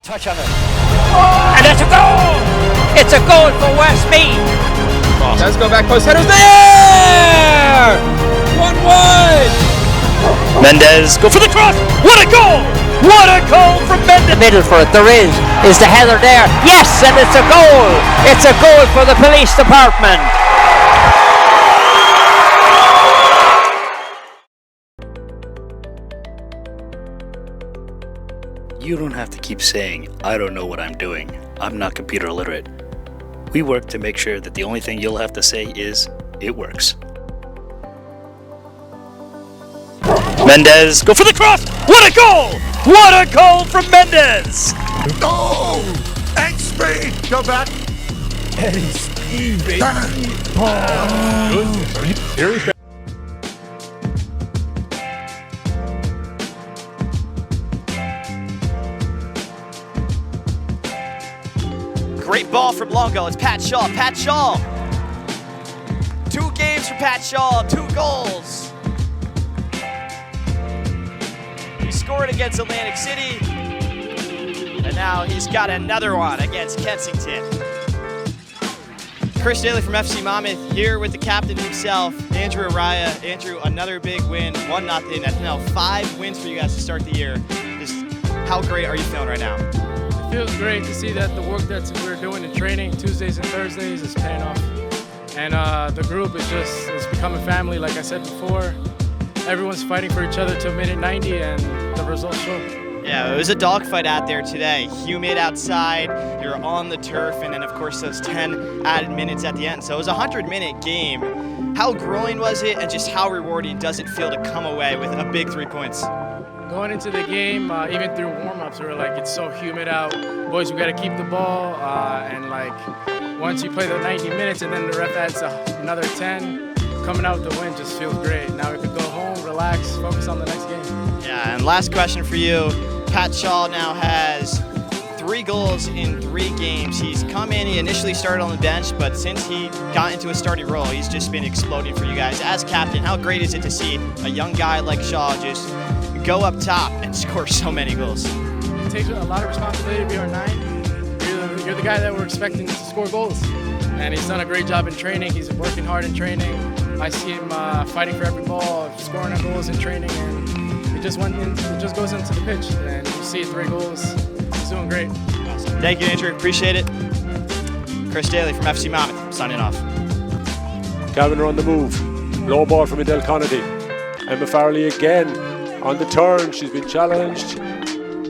touch on it. And it's a goal! It's a goal for Westmeath. Let's go back post. Header's there! 1-1! Mendez, go for the cross! What a goal! What a goal from Mendez! Middle for it, there is the header there. Yes, and it's a goal! It's a goal for the police department. You don't have to keep saying, I don't know what I'm doing. I'm not computer literate. We work to make sure that the only thing you'll have to say is, it works. Mendez, go for the cross! What a goal! What a goal from Mendez! Oh! XP! Go back. Eddie Steve, baby. Serious? Great ball from Longo. It's Pat Shaw. Pat Shaw. 2 games for Pat Shaw. 2 goals. He scored against Atlantic City. And now he's got another one against Kensington. Chris Daly from FC Monmouth here with the captain himself, Andrew Araya. Andrew, another big win, 1-0. That's now 5 wins for you guys to start the year. Just how great are you feeling right now? It feels great to see that the work that we're doing in training Tuesdays and Thursdays is paying off. And the group is it's becoming family, like I said before. Everyone's fighting for each other till minute 90 and the results show. Yeah, it was a dogfight out there today. Humid outside, you're on the turf, and then of course those 10 added minutes at the end. So it was a 100-minute game. How grueling was it, and just how rewarding does it feel to come away with a big 3 points? Going into the game, even through warm-ups, we were like, it's so humid out. Boys, we got to keep the ball. And like, once you play the 90 minutes and then the ref adds another 10, coming out with the win just feels great. Now we could go home, relax, focus on the next game. Yeah, and last question for you. Pat Shaw now has 3 goals in 3 games. He's come in, he initially started on the bench, but since he got into a starting role, he's just been exploding for you guys. As captain, how great is it to see a young guy like Shaw just go up top and score so many goals? It takes a lot of responsibility to be our 9. You're the guy that we're expecting to score goals. And he's done a great job in training. He's working hard in training. I see him fighting for every ball, scoring our goals in training, and it just goes into the pitch. And you see 3 goals. He's doing great. Awesome. Thank you, Andrew. Appreciate it. Chris Daly from FC Monmouth, signing off. Kavanagh on the move. Low ball from Adele Connady. Emma Farley again on the turn. She's been challenged.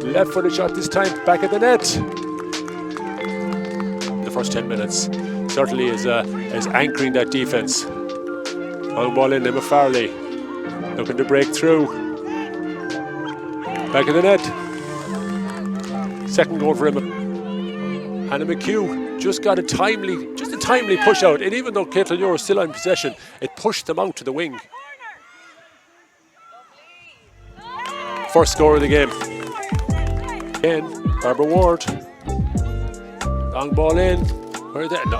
Left-footed shot this time, back at the net. The first 10 minutes certainly is anchoring that defence. On ball in, Emma Farley looking to break through. Back at the net. Second goal for Emma. Hannah McHugh just got a timely push out, and even though Caitlin Euro is still in possession, it pushed them out to the wing. First score of the game. Again, Barbara Ward. Long ball in. Where is that? No.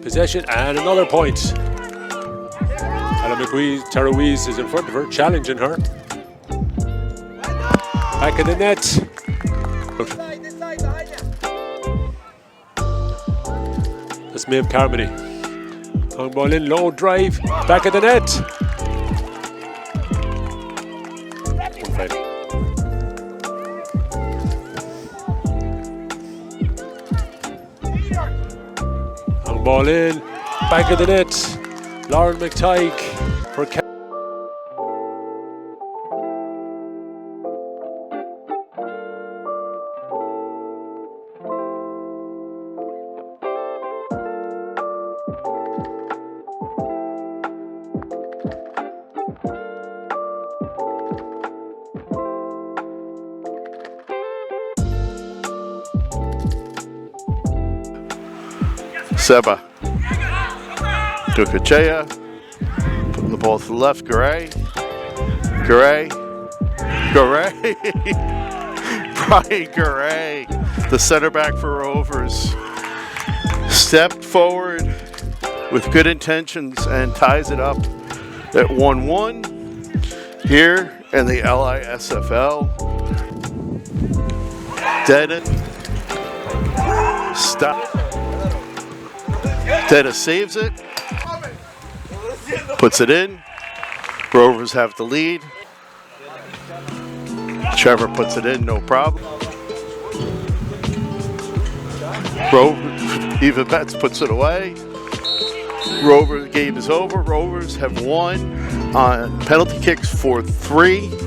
Possession and another point. Alan McWees, Tara Wees is in front of her, challenging her. Back in the net. That's Maeve Carmody. Long ball in, low drive, back at the net. Long ball in, back of the net. Lauren McTighe for Seba. Dukachea. Putting the ball to the left. Garay. Brian Garay, the center back for Rovers, stepped forward with good intentions and ties it up at 1-1 here in the LISFL. Staten. Stop. Staten saves it. Puts it in. Rovers have the lead. Trevor puts it in, no problem. Even Betts puts it away. Rover game is over. Rovers have won on penalty kicks for 3.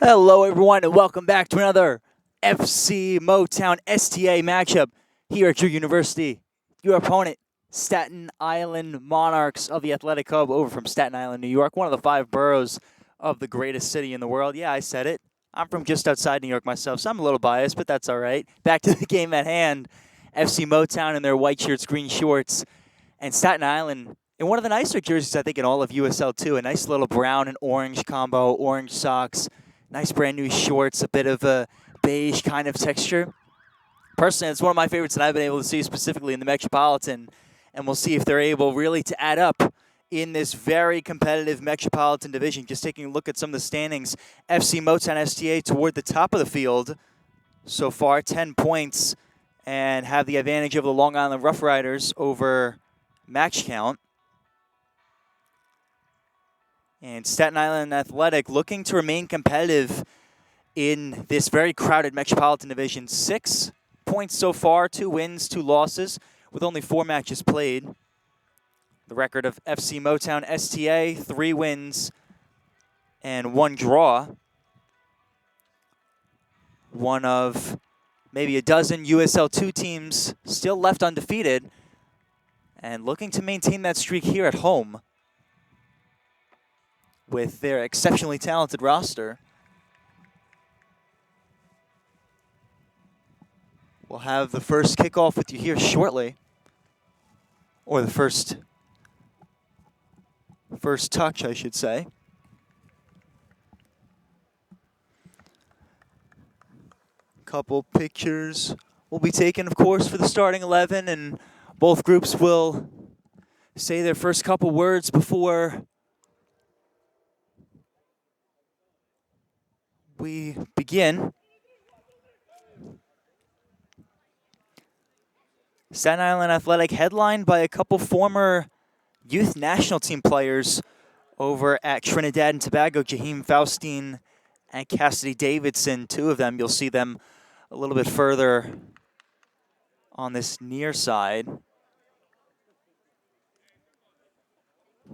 Hello, everyone, and welcome back to another FC Motown STA matchup here at your university. Your opponent, Staten Island Monarchs of the Athletic Hub, over from Staten Island, New York, one of the 5 boroughs of the greatest city in the world. Yeah, I said it. I'm from just outside New York myself, so I'm a little biased, but that's all right. Back to the game at hand. FC Motown in their white shirts, green shorts, and Staten Island in one of the nicer jerseys, I think, in all of USL, too. A nice little brown and orange combo, orange socks. Nice brand new shorts, a bit of a beige kind of texture. Personally, it's one of my favorites that I've been able to see specifically in the Metropolitan, and we'll see if they're able really to add up in this very competitive Metropolitan division. Just taking a look at some of the standings, FC Motown STA toward the top of the field so far, 10 points, and have the advantage of the Long Island Rough Riders over match count. And Staten Island Athletic looking to remain competitive in this very crowded Metropolitan Division. 6 points so far, 2 wins, 2 losses, with only 4 matches played. The record of FC Motown STA, 3 wins and 1 draw. One of maybe a dozen USL 2 teams still left undefeated and looking to maintain that streak here at home with their exceptionally talented roster. We'll have the first kickoff with you here shortly, or the first touch, I should say. Couple pictures will be taken, of course, for the starting 11, and both groups will say their first couple words before we begin. Staten Island Athletic headlined by a couple former youth national team players over at Trinidad and Tobago, Jaheim Faustine and Cassidy Davidson. 2 of them, you'll see them a little bit further on this near side.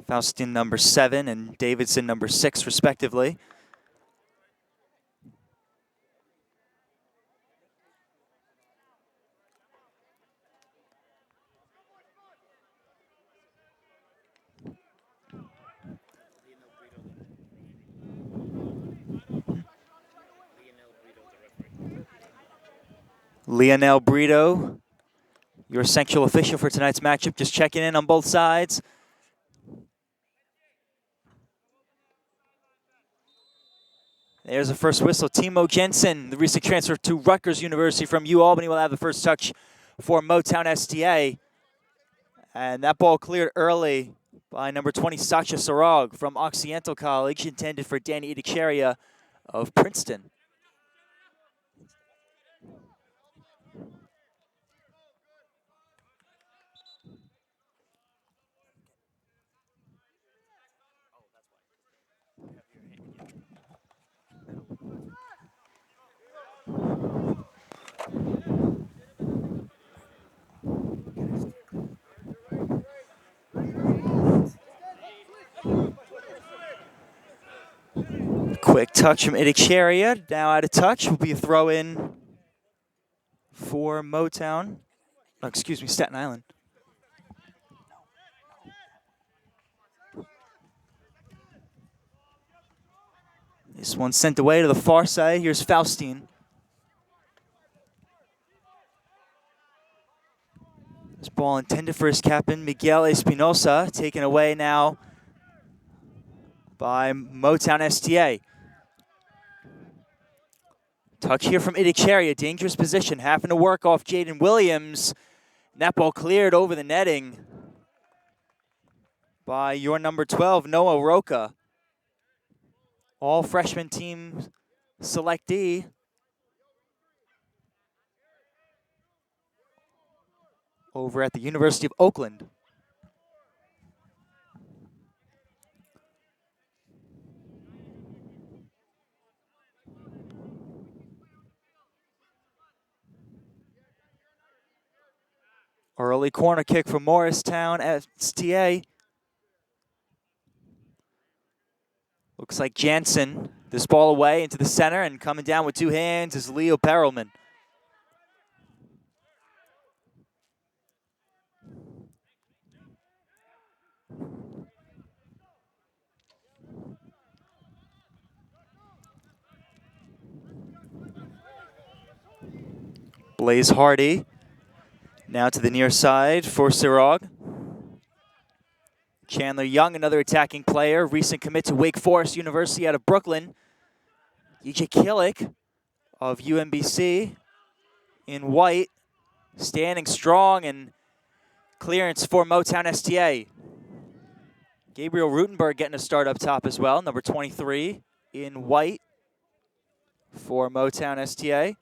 Faustine number 7 and Davidson number 6, respectively. Lionel Brito, your essential official for tonight's matchup, just checking in on both sides. There's the first whistle. Timo Jensen, the recent transfer to Rutgers University from UAlbany, will have the first touch for Motown STA. And that ball cleared early by number 20, Sacha Sarog from Occidental College, intended for Danny Idicharia of Princeton. Quick touch from Idicharia. Now out of touch will be a throw in for Motown. Oh, excuse me, Staten Island. This one sent away to the far side. Here's Faustine. This ball intended for his captain, Miguel Espinosa, taken away now by Motown STA. Touch here from Idicharia, dangerous position, having to work off Jaden Williams. And that ball cleared over the netting by your number 12, Noah Roca. All freshman team selectee. Over at the University of Oakland. Early corner kick from Morristown STA. Looks like Jansen this ball away into the center, and coming down with two hands is Leo Perelman. Blaze Hardy now to the near side for Sirog. Chandler Young, another attacking player, recent commit to Wake Forest University out of Brooklyn. EJ Killick of UMBC in white, standing strong, and clearance for Motown STA. Gabriel Rutenberg getting a start up top as well, number 23 in white for Motown STA.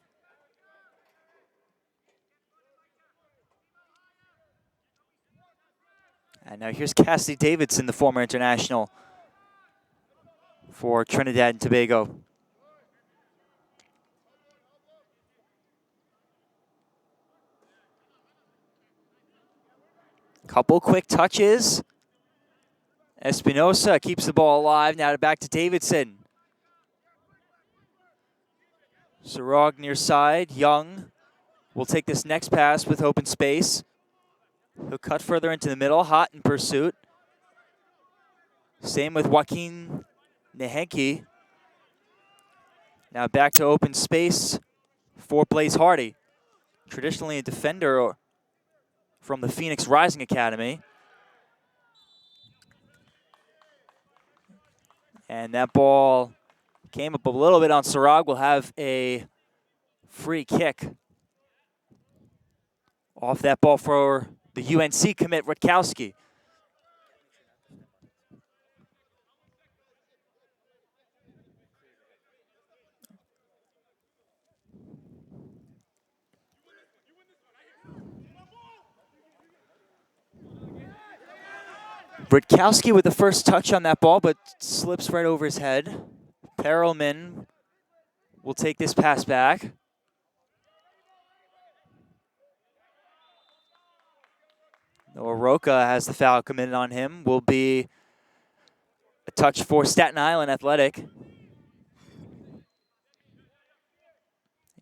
And now here's Cassidy Davidson, the former international for Trinidad and Tobago. Couple quick touches. Espinosa keeps the ball alive. Now back to Davidson. Sirog near side. Young will take this next pass with open space. He'll cut further into the middle. Hot in pursuit. Same with Joaquin Nehenki. Now back to open space for Blaze Hardy. Traditionally a defender from the Phoenix Rising Academy. And that ball came up a little bit on Sirog. Will have a free kick off that ball for the UNC commit, Rutkowski. Rutkowski with the first touch on that ball, but slips right over his head. Perelman will take this pass back. Noah Roca has the foul committed on him. Will be a touch for Staten Island Athletic.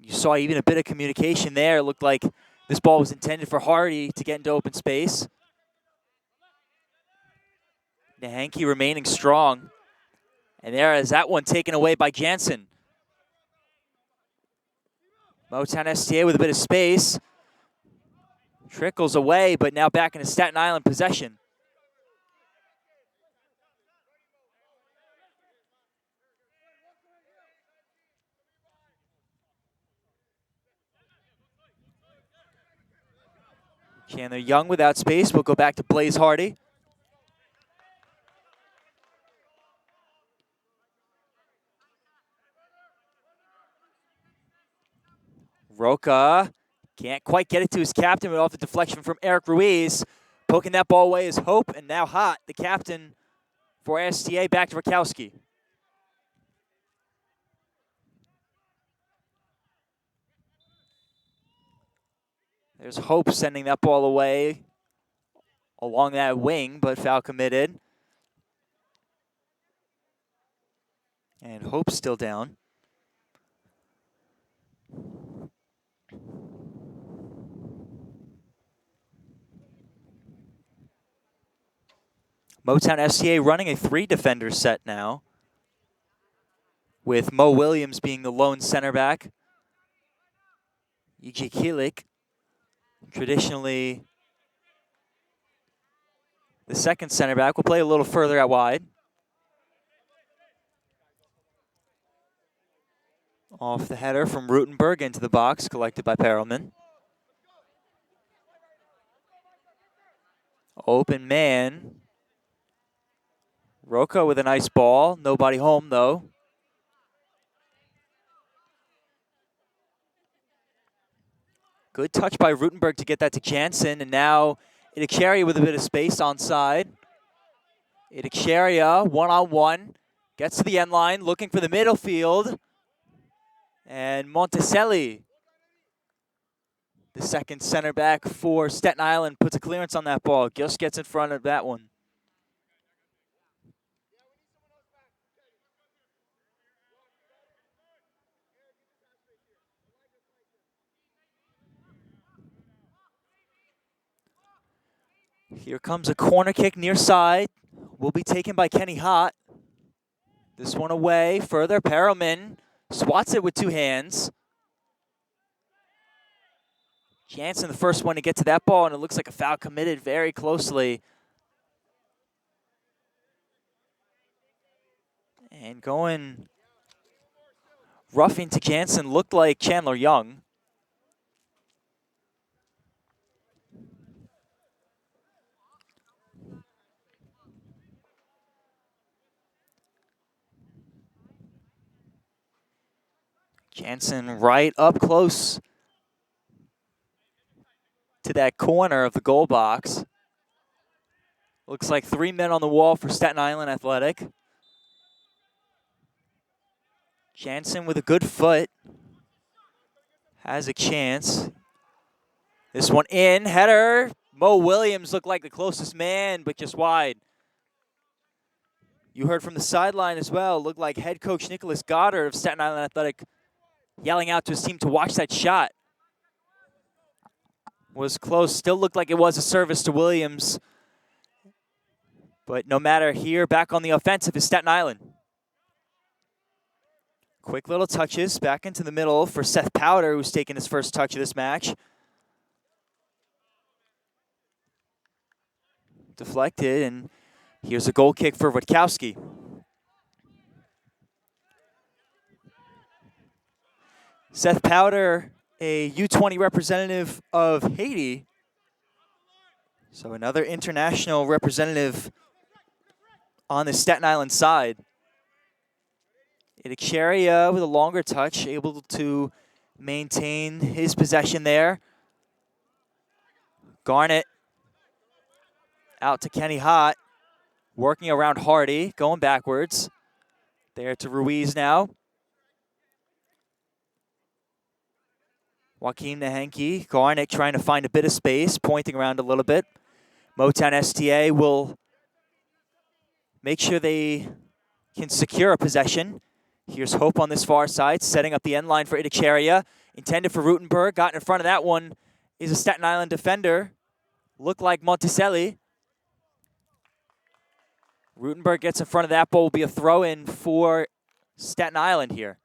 You saw even a bit of communication there. It looked like this ball was intended for Hardy to get into open space. Nehenki remaining strong. And there is that one taken away by Jansen. Motown STA with a bit of space. Trickles away, but now back into Staten Island possession. Chandler Young without space. We'll go back to Blaze Hardy. Roca can't quite get it to his captain, but off the deflection from Eric Ruiz. Poking that ball away is Hope, and now Hot, the captain for STA, back to Rutkowski. There's Hope sending that ball away along that wing, but foul committed. And Hope's still down. Motown STA running a 3-defender set now, with Mo Williams being the lone center back. E.J. Kilik, traditionally the second center back, will play a little further out wide. Off the header from Rutenberg into the box, collected by Perelman. Open man. Roca with a nice ball. Nobody home, though. Good touch by Rutenberg to get that to Jansen. And now Idikcheria with a bit of space onside. Idikcheria, one-on-one. Gets to the end line, looking for the middle field. And Monticelli, the second center back for Staten Island, puts a clearance on that ball. Just gets in front of that one. Here comes a corner kick near side. Will be taken by Kenny Hott. This one away. Further, Perelman swats it with two hands. Jansen, the first one to get to that ball, and it looks like a foul committed very closely. And going rough into Jansen looked like Chandler Young. Jansen right up close to that corner of the goal box. Looks like 3 men on the wall for Staten Island Athletic. Jansen with a good foot. Has a chance. This one in, header. Mo Williams looked like the closest man, but just wide. You heard from the sideline as well. Looked like head coach Nicholas Goddard of Staten Island Athletic yelling out to his team to watch that shot. Was close, still looked like it was a service to Williams. But no matter, here, back on the offensive is Staten Island. Quick little touches back into the middle for Seth Powder, who's taken his first touch of this match. Deflected, and here's a goal kick for Rutkowski. Seth Powder, a U20 representative of Haiti. So another international representative on the Staten Island side. Idixeria with a longer touch, able to maintain his possession there. Garnett out to Kenny Hott, working around Hardy, going backwards. There to Ruiz now. Joaquin Nahenke, Garnett trying to find a bit of space, pointing around a little bit. Motown STA will make sure they can secure a possession. Here's Hope on this far side, setting up the end line for Idixeria. Intended for Rutenberg, got in front of that one is a Staten Island defender. Looked like Monticelli. Rutenberg gets in front of that ball, will be a throw-in for Staten Island here.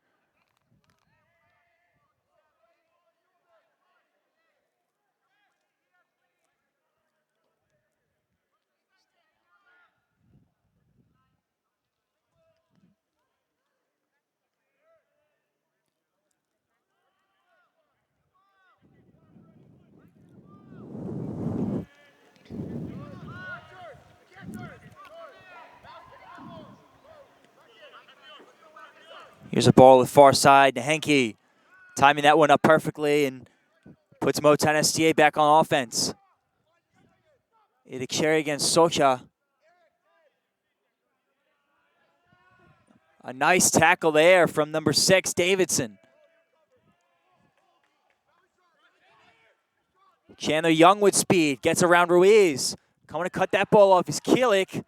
Here's a ball with far side. Nahenke timing that one up perfectly and puts Motown STA back on offense. Idixeria against Socha. A nice tackle there from number 6, Davidson. Chandler Young with speed, gets around Ruiz. Coming to cut that ball off is Kielik.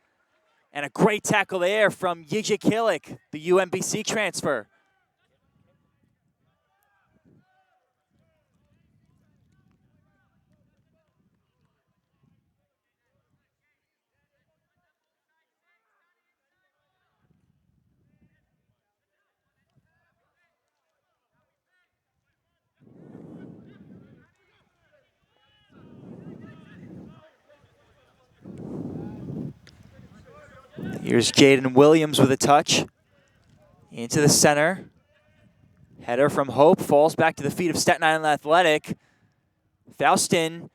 And a great tackle there from Yijia Kielik, the UMBC transfer. Here's Jaden Williams with a touch. Into the center. Header from Hope falls back to the feet of Staten Island Athletic. Faustin.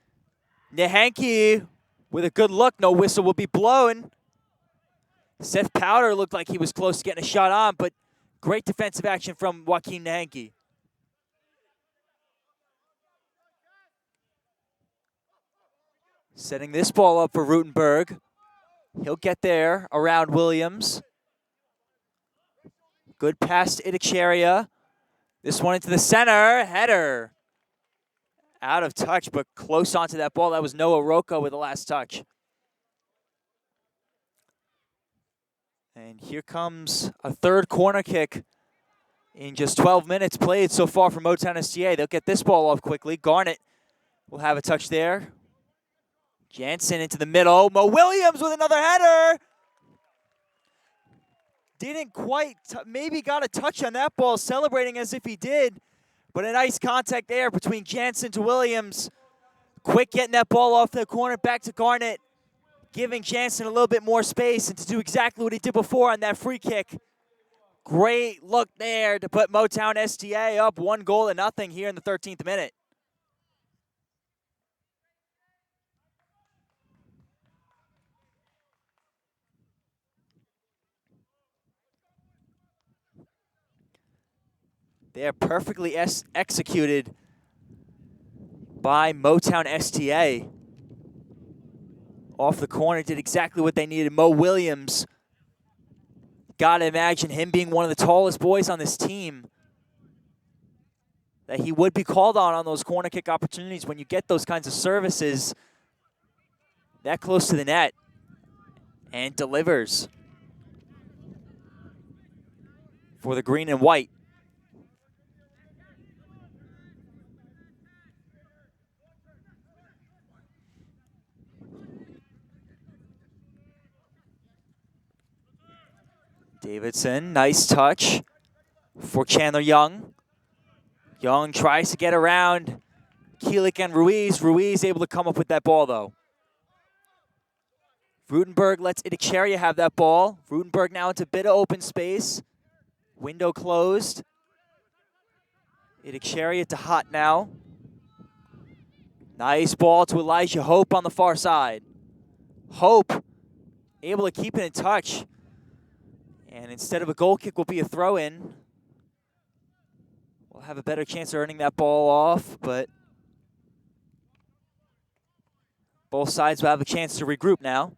Nahenke with a good look. No whistle will be blown. Seth Powder looked like he was close to getting a shot on, but great defensive action from Joaquin Nahenke. Setting this ball up for Rutenberg. He'll get there around Williams. Good pass to Idixeria. This one into the center. Header. Out of touch, but close onto that ball. That was Noah Rocco with the last touch. And here comes a third corner kick in just 12 minutes played so far for Motown STA. They'll get this ball off quickly. Garnett will have a touch there. Jansen into the middle. Mo Williams with another header. Didn't quite, maybe got a touch on that ball, celebrating as if he did. But a nice contact there between Jansen to Williams. Quick getting that ball off the corner, back to Garnett. Giving Jansen a little bit more space and to do exactly what he did before on that free kick. Great look there to put Motown STA up 1-0 here in the 13th minute. They are perfectly executed by Motown STA. Off the corner, did exactly what they needed. Mo Williams, gotta imagine him being one of the tallest boys on this team, that he would be called on those corner kick opportunities when you get those kinds of services that close to the net, and delivers for the green and white. Davidson, nice touch for Chandler Young. Young tries to get around Keelik and Ruiz. Ruiz able to come up with that ball, though. Rutenberg lets Idicheria have that ball. Rutenberg now into a bit of open space. Window closed. Idicheria to Hot now. Nice ball to Elijah Hope on the far side. Hope able to keep it in touch. And instead of a goal kick, will be a throw-in. We'll have a better chance of earning that ball off, but both sides will have a chance to regroup now.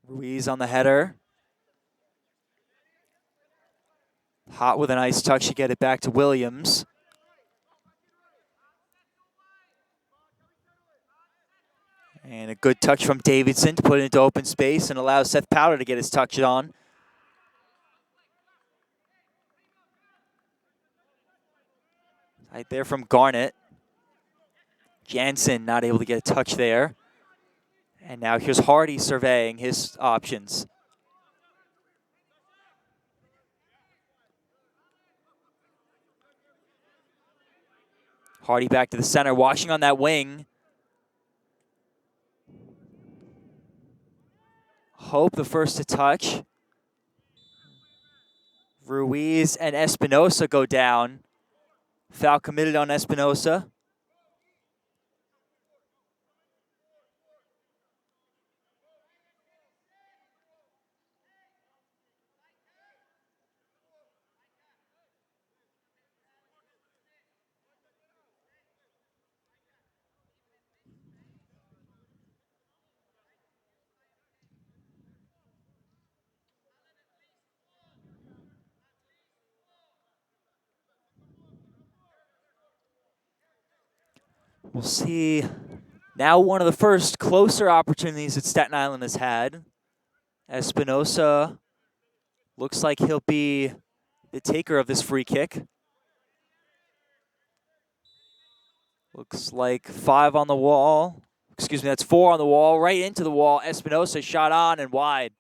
Ruiz on the header. Hot with a nice touch to get it back to Williams. And a good touch from Davidson to put it into open space and allow Seth Powder to get his touch on. Right there from Garnett. Jansen not able to get a touch there. And now here's Hardy surveying his options. Hardy back to the center, watching on that wing. Hope the first to touch. Ruiz and Espinosa go down. Foul committed on Espinosa. We'll see now one of the first closer opportunities that Staten Island has had. Espinosa looks like he'll be the taker of this free kick. Looks like 5 on the wall. Excuse me, that's 4 on the wall, right into the wall. Espinosa shot on and wide.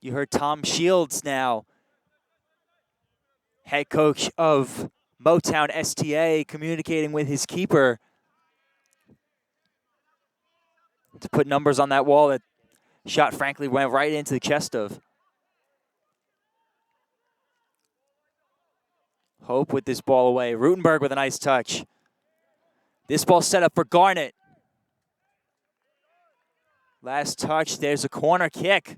You heard Tom Shields now, head coach of Motown STA, communicating with his keeper to put numbers on that wall. That shot, frankly, went right into the chest of. Hope with this ball away. Rutenberg with a nice touch. This ball set up for Garnett. Last touch, there's a corner kick.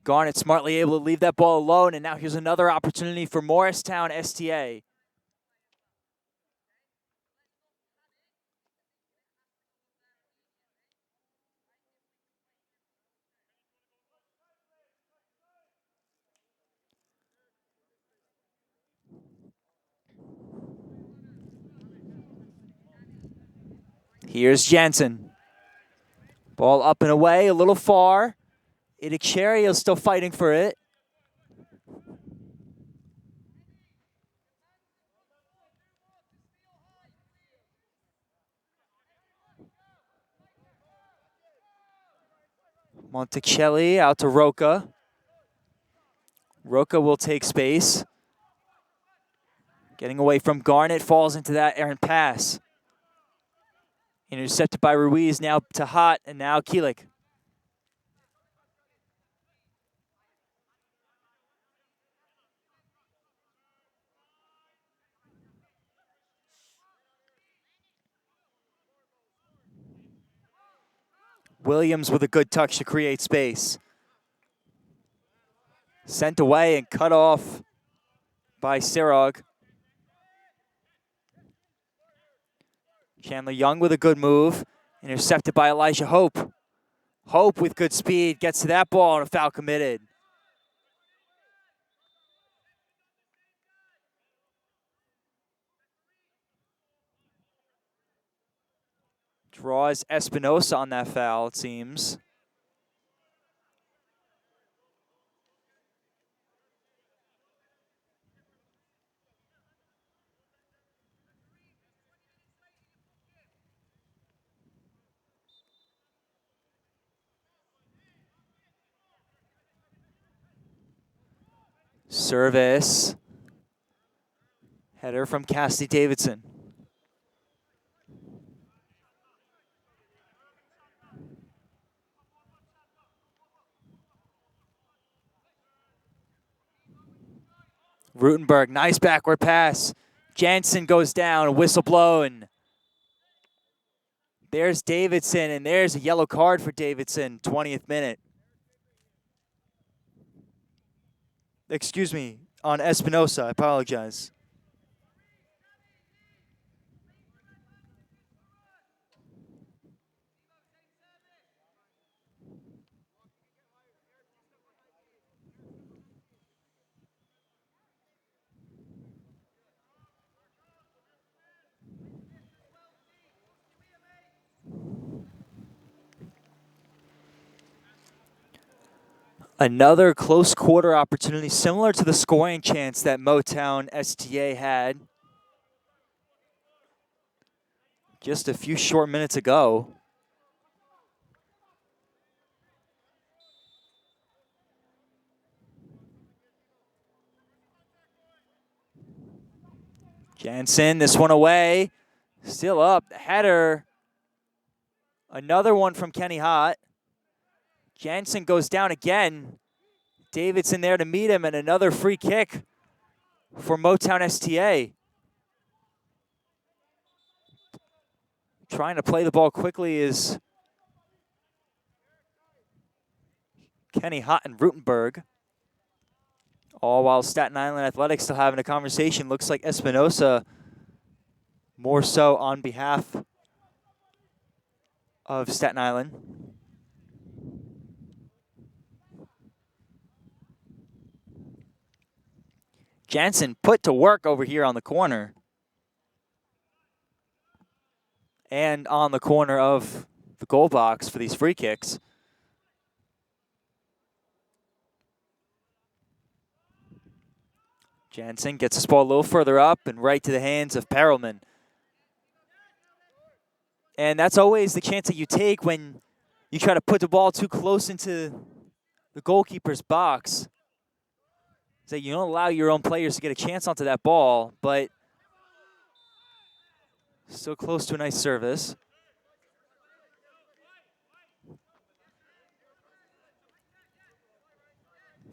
Garnett smartly able to leave that ball alone, and now here's another opportunity for Morristown STA. Here's Jansen. Ball up and away, a little far. Idikcherio still fighting for it. Monticelli out to Roca. Roca will take space. Getting away from Garnett, falls into that errant pass. Intercepted by Ruiz, now to Hott, and now Kielik. Williams with a good touch to create space. Sent away and cut off by Sirog. Chandler Young with a good move. Intercepted by Elijah Hope. Hope with good speed gets to that ball and a foul committed. Draws Espinosa on that foul, it seems. Service. Header from Cassidy Davidson. Rutenberg, nice backward pass. Jansen goes down, a whistle blown. There's Davidson, and there's a yellow card for Davidson, 20th minute. Excuse me, on Espinosa, I apologize. Another close quarter opportunity, similar to the scoring chance that Motown STA had just a few short minutes ago. Jansen, this one away. Still up, the header. Another one from Kenny Hott. Jansen goes down again. Davidson there to meet him, and another free kick for Motown STA. Trying to play the ball quickly is Kenny Hott and Rutenberg. All while Staten Island Athletics still having a conversation. Looks like Espinosa more so on behalf of Staten Island. Jansen put to work over here on the corner. And on the corner of the goal box for these free kicks. Jansen gets this ball a little further up and right to the hands of Perelman. And that's always the chance that you take when you try to put the ball too close into the goalkeeper's box. So you don't allow your own players to get a chance onto that ball, but still close to a nice service.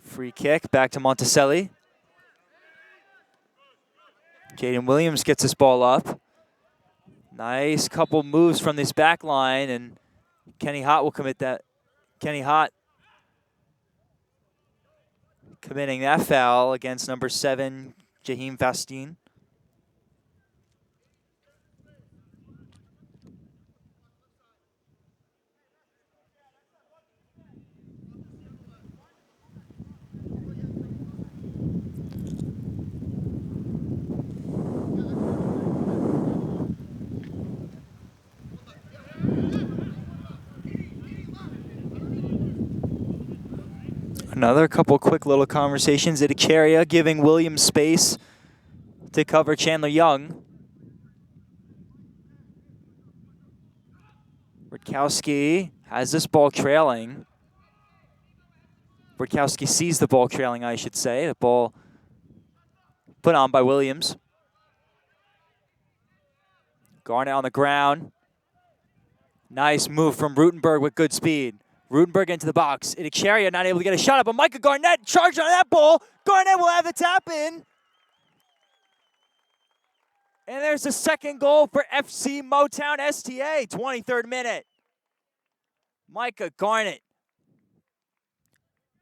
Free kick back to Monticelli. Jaden Williams gets this ball up. Nice couple moves from this back line, and Kenny Hott will commit that. Kenny Hott committing that foul against number 7, Jaheim Fastine. Another couple quick little conversations. Itikaria giving Williams space to cover Chandler Young. Rutkowski has this ball trailing. Rutkowski sees the ball trailing, I should say. The ball put on by Williams. Garnett on the ground. Nice move from Rutenberg with good speed. Rutenberg into the box. Itikaria not able to get a shot up, but Micah Garnett charged on that ball. Garnett will have the tap in. And there's the second goal for FC Motown STA, 23rd minute. Micah Garnett.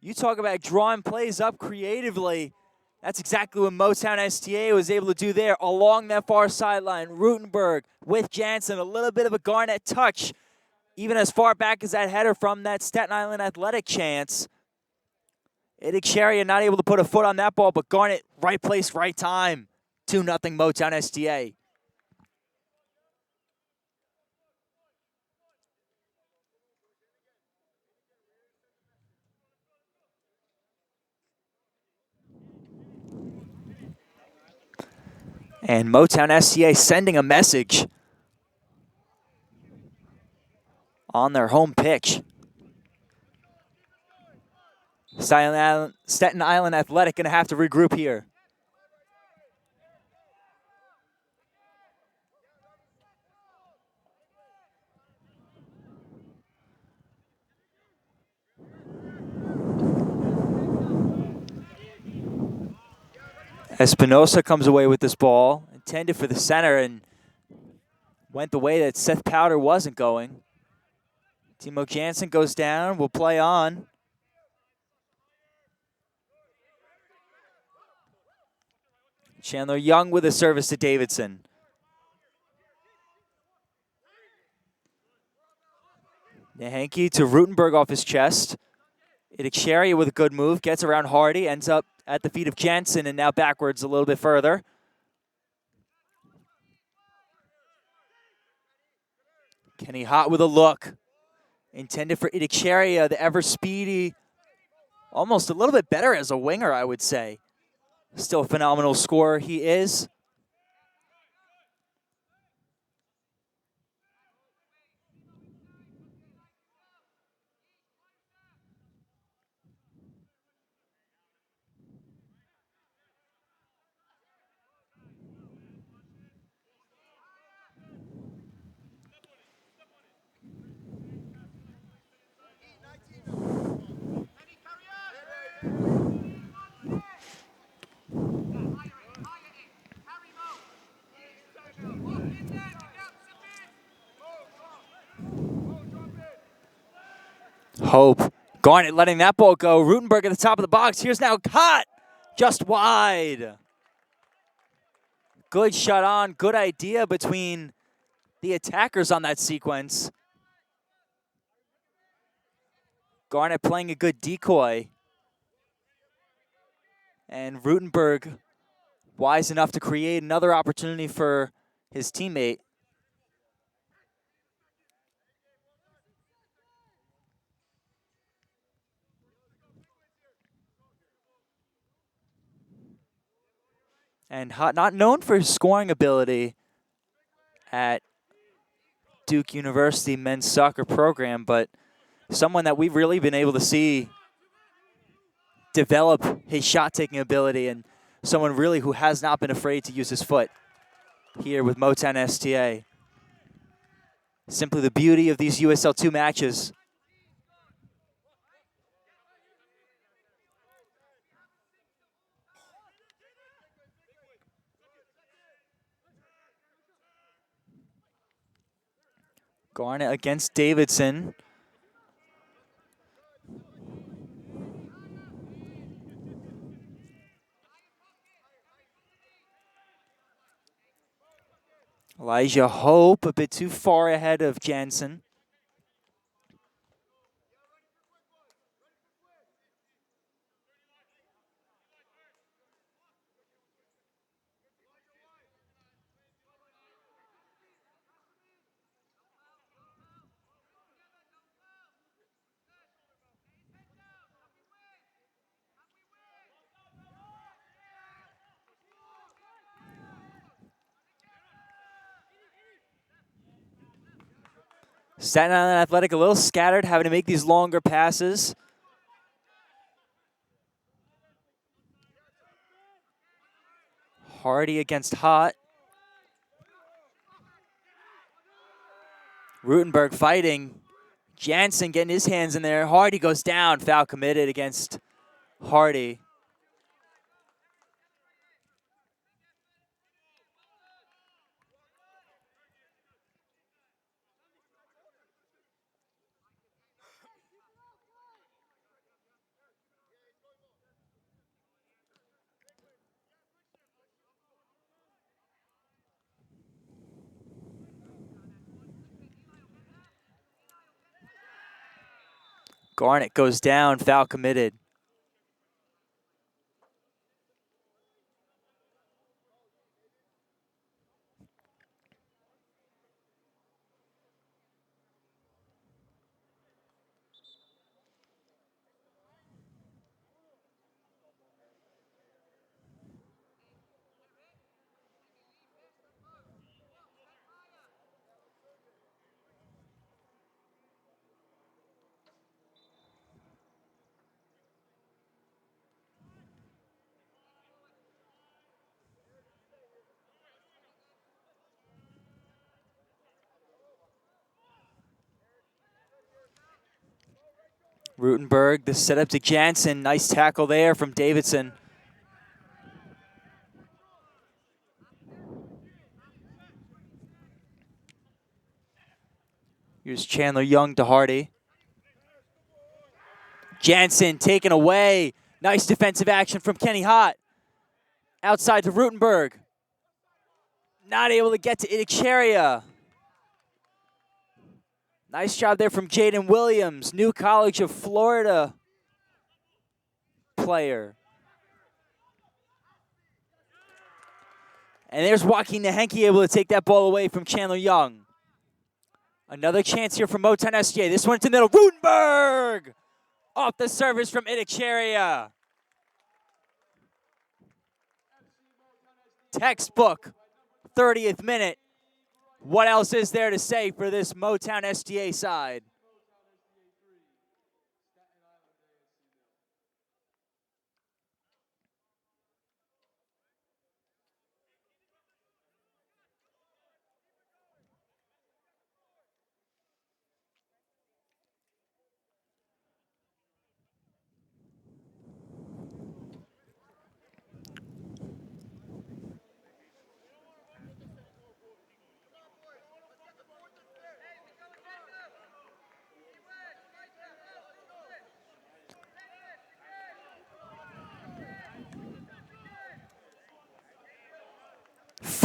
You talk about drawing plays up creatively. That's exactly what Motown STA was able to do there along that far sideline. Rutenberg with Jansen, a little bit of a Garnett touch, even as far back as that header from that Staten Island Athletic chance. Itikaria not able to put a foot on that ball, but Garnett, right place, right time. 2-0 Motown STA. And Motown STA sending a message on their home pitch. Staten Island Athletic going to have to regroup here. Espinosa comes away with this ball, intended for the center, and went the way that Seth Powder wasn't going. Timo Jansen goes down, will play on. Chandler Young with a service to Davidson. Nahanke to Rutenberg off his chest. Itikaria with a good move, gets around Hardy, ends up at the feet of Jansen, and now backwards a little bit further. Kenny Hott with a look. Intended for Itikaria, the ever-speedy, almost a little bit better as a winger, I would say. Still a phenomenal scorer he is. Hope. Garnett letting that ball go. Rutenberg at the top of the box. Here's now Hott. Just wide. Good shot on. Good idea between the attackers on that sequence. Garnett playing a good decoy. And Rutenberg wise enough to create another opportunity for his teammate. And Hott, not known for his scoring ability at Duke University men's soccer program, but someone that we've really been able to see develop his shot-taking ability, and someone really who has not been afraid to use his foot here with Motown STA. Simply the beauty of these USL 2 matches. Garnett against Davidson. Elijah Hope a bit too far ahead of Jansen. Staten Island Athletic a little scattered, having to make these longer passes. Hardy against Hott. Rutenberg fighting. Jansen getting his hands in there. Hardy goes down. Foul committed against Hardy. Garnett goes down. Foul committed. Rutenberg, the setup to Jansen. Nice tackle there from Davidson. Here's Chandler Young to Hardy. Jansen taken away. Nice defensive action from Kenny Hott. Outside to Rutenberg. Not able to get to Idicharia. Nice job there from Jaden Williams, new College of Florida player. And there's Joaquin Nahenke able to take that ball away from Chandler Young. Another chance here from Motown STA. This one to the middle. Rutenberg! Off the service from Idicharia. Textbook, 30th minute. What else is there to say for this Motown STA side?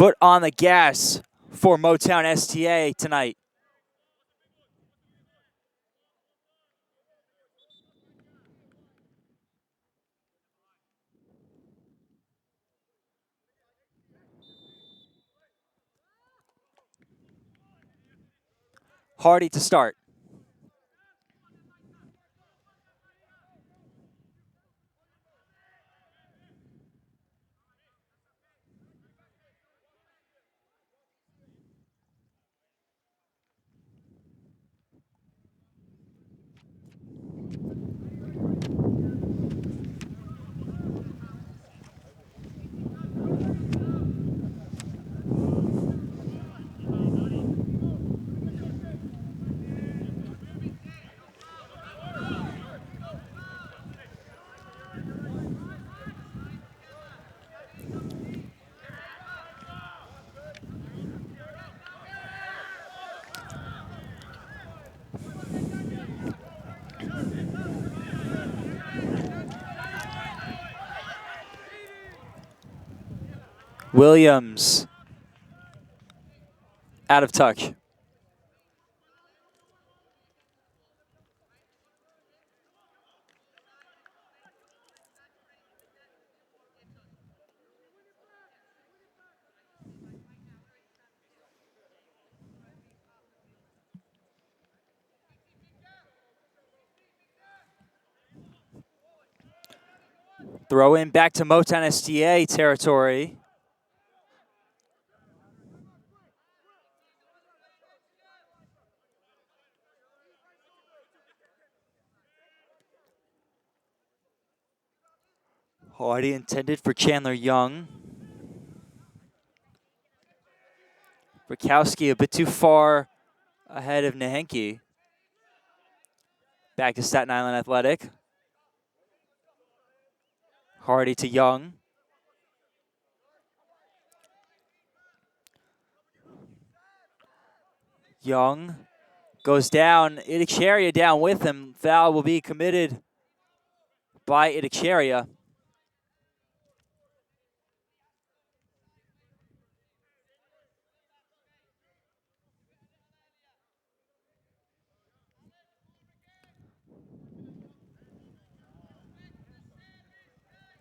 Foot on the gas for Motown STA tonight. Hardy to start. Williams out of touch. Throw in back to Motown STA territory. Hardy intended for Chandler Young. Rakowski a bit too far ahead of Nahenki. Back to Staten Island Athletic. Hardy to Young. Young goes down. Idicharia down with him. Foul will be committed by Idicharia.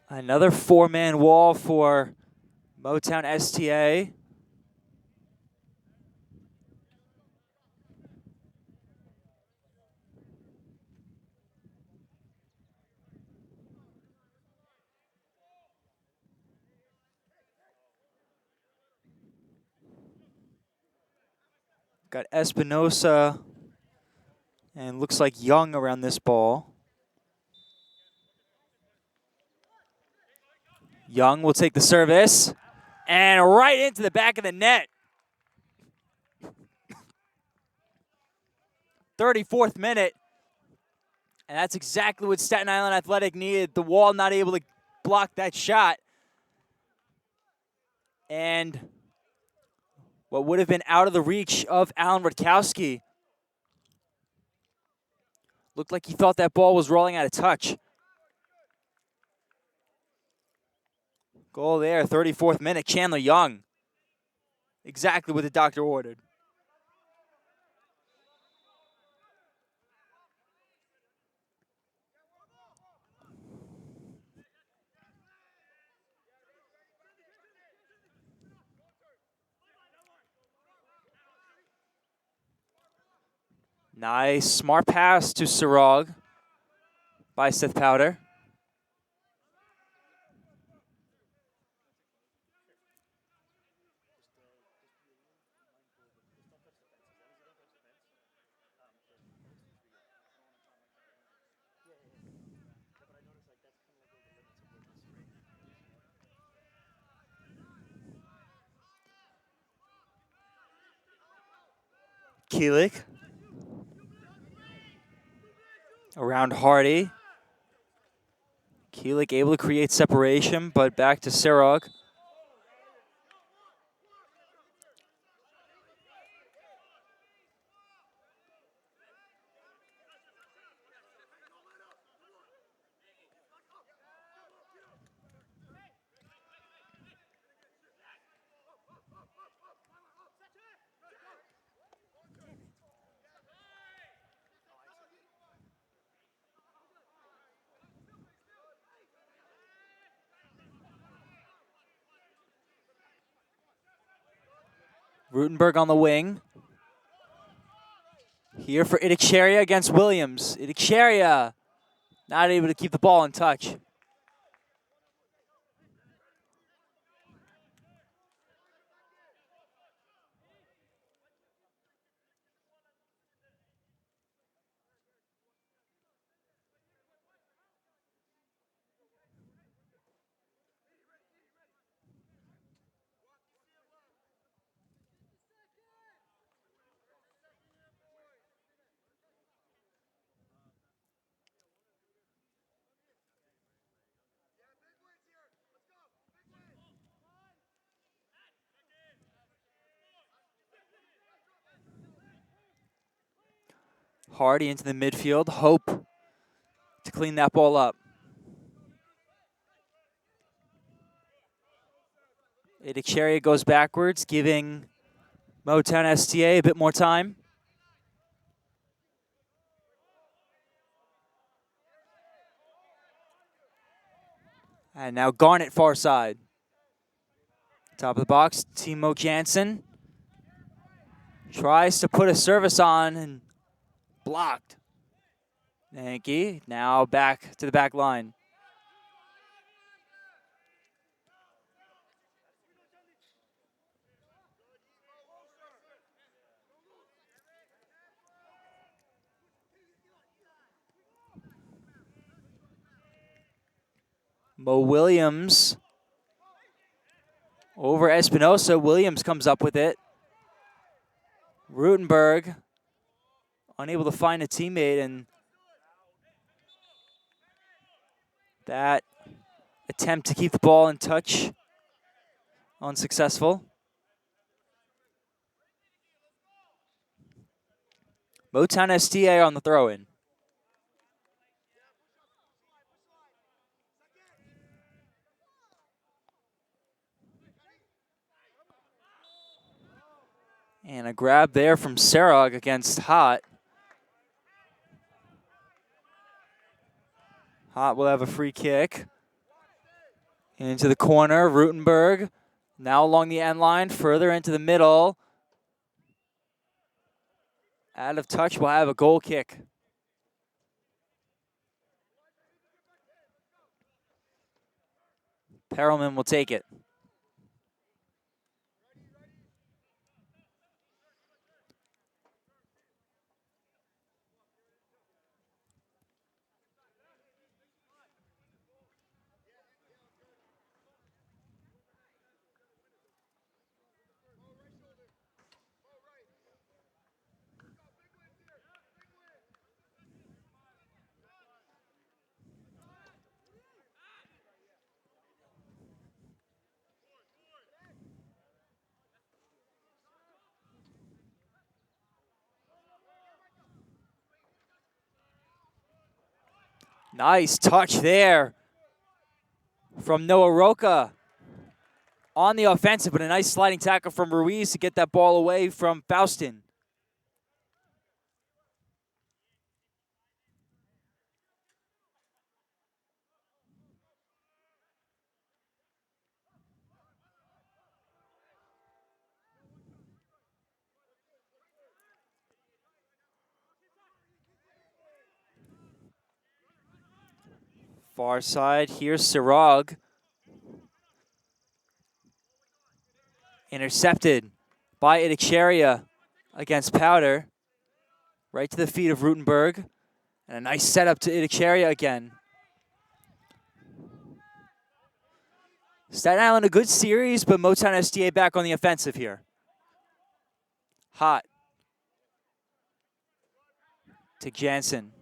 Another four-man wall for Motown STA. Got Espinosa and looks like Young around this ball. Young will take the service and right into the back of the net. 34th minute. And that's exactly what Staten Island Athletic needed. The wall not able to block that shot. And what would have been out of the reach of Alan Rutkowski. Looked like he thought that ball was rolling out of touch. Goal there, 34th minute, Chandler Young. Exactly what the doctor ordered. Nice, smart pass to Sarog by Seth Powder. Keelik. Around Hardy. Keelik able to create separation, but back to Sarog. Rutenberg on the wing. Here for Idicharia against Williams. Idicharia not able to keep the ball in touch. Hardy into the midfield. Hope to clean that ball up. Idicharia goes backwards, giving Motown STA a bit more time. And now Garnett far side. Top of the box, Timo Jansen tries to put a service on and blocked. Yankee now back to the back line. Mo Williams over Espinosa. Williams comes up with it. Rutenberg unable to find a teammate, and that attempt to keep the ball in touch unsuccessful. Motown STA on the throw-in. And a grab there from Serog against Hott. Hott will have a free kick. Into the corner, Rutenberg. Now along the end line, further into the middle. Out of touch, will have a goal kick. Perelman will take it. Nice touch there from Noah Roca on the offensive, but a nice sliding tackle from Ruiz to get that ball away from Faustin. Far side, here's Sirog. Intercepted by Idixeria against Powder. Right to the feet of Rutenberg. And a nice setup to Idixeria again. Staten Island, a good series, but Motown STA back on the offensive here. Hott. To Jansen.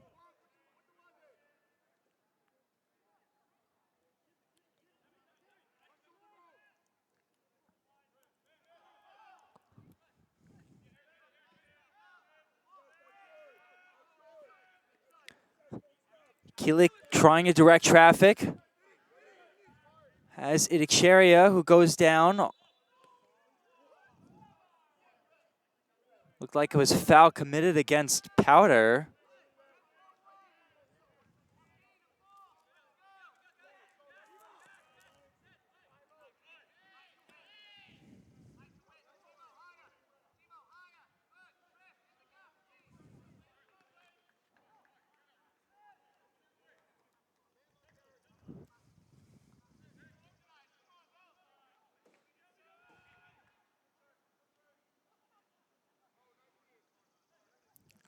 Kilik trying to direct traffic. Has Idixeria, who goes down. Looked like it was foul committed against Powder.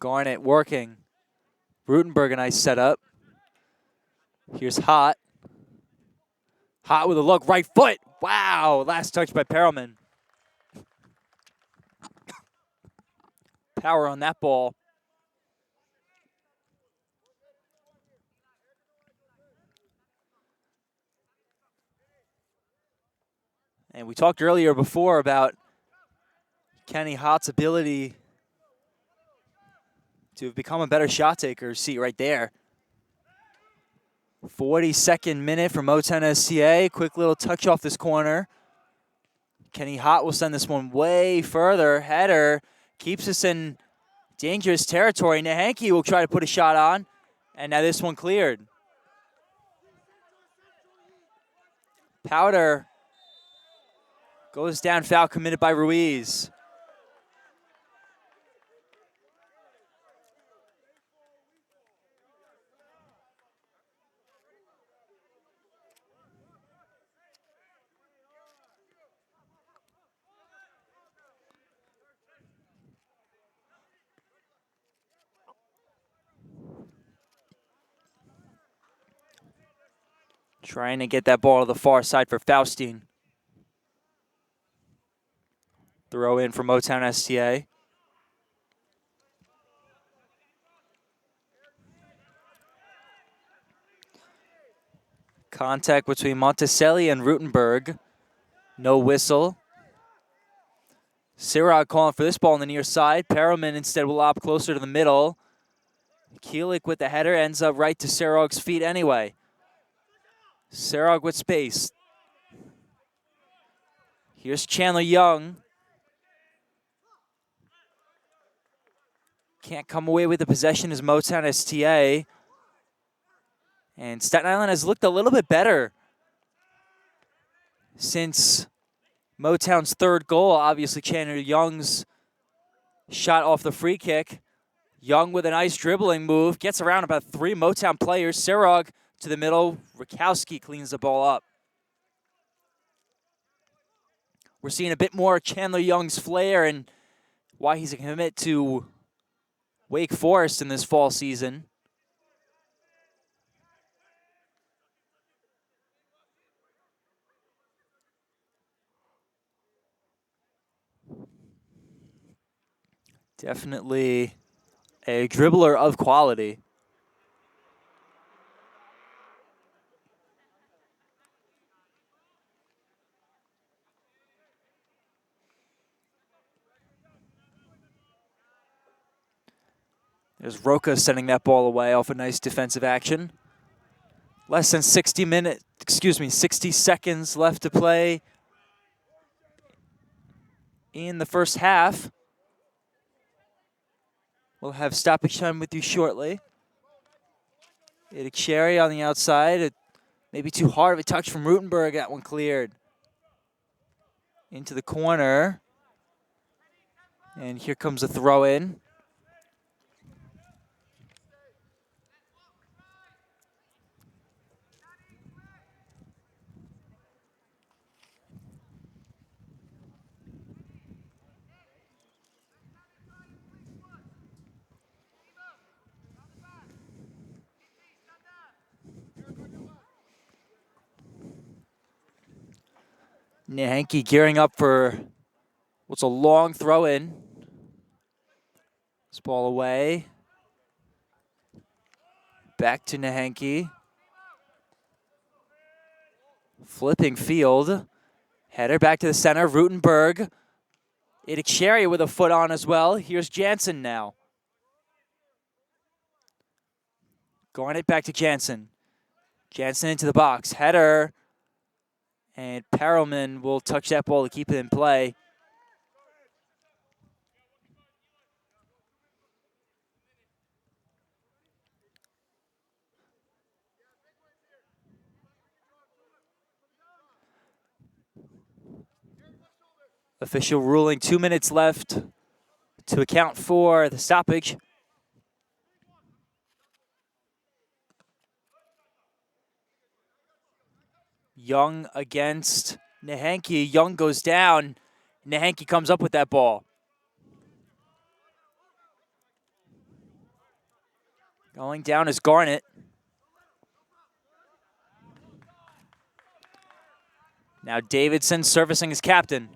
Garnett working. Rutenberg, a nice setup. Here's Hott. Hott with a look, right foot. Wow, last touch by Perelman. Power on that ball. And we talked earlier before about Kenny Hott's ability to have become a better shot taker. See right there. 42nd minute for Motown STA. Quick little touch off this corner. Kenny Hott will send this one way further. Header keeps us in dangerous territory. Nahanke will try to put a shot on. And now this one cleared. Powder goes down, foul committed by Ruiz. Trying to get that ball to the far side for Faustine. Throw in for Motown STA. Contact between Monticelli and Rutenberg. No whistle. Sirog calling for this ball on the near side. Perelman instead will lob closer to the middle. Keelik with the header ends up right to Sirog's feet anyway. Sirog with space. Here's Chandler Young. Can't come away with the possession as Motown STA. And Staten Island has looked a little bit better since Motown's third goal. Obviously, Chandler Young's shot off the free kick. Young with a nice dribbling move. Gets around about 3 Motown players. Sirog to the middle. Rakowski cleans the ball up. We're seeing a bit more Chandler Young's flair and why he's a commit to Wake Forest in this fall season. Definitely a dribbler of quality. There's Roca sending that ball away off a nice defensive action. Less than 60 seconds left to play in the first half. We'll have stoppage time with you shortly. Cherry on the outside. Maybe too hard of a touch from Rutenberg. That one cleared. Into the corner. And here comes a throw in. Nahanke gearing up for what's a long throw in. This ball away. Back to Nahanke. Flipping field. Header back to the center. Rutenberg. Cherry with a foot on as well. Here's Jansen now. Going it back to Jansen. Jansen into the box. Header. And Perelman will touch that ball to keep it in play. Official ruling 2 minutes left to account for the stoppage. Young against Nahanke. Young goes down. Nahanke comes up with that ball. Going down is Garnett. Now Davidson servicing his captain.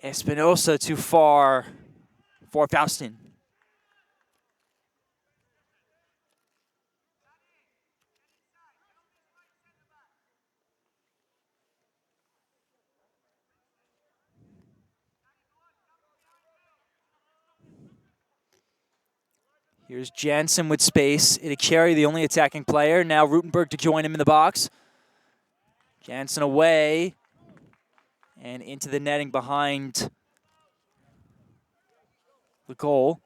Espinosa too far for Faustin. Here's Jansen with space. Cherry, the only attacking player. Now Rutenberg to join him in the box. Jansen away. And into the netting behind the goal.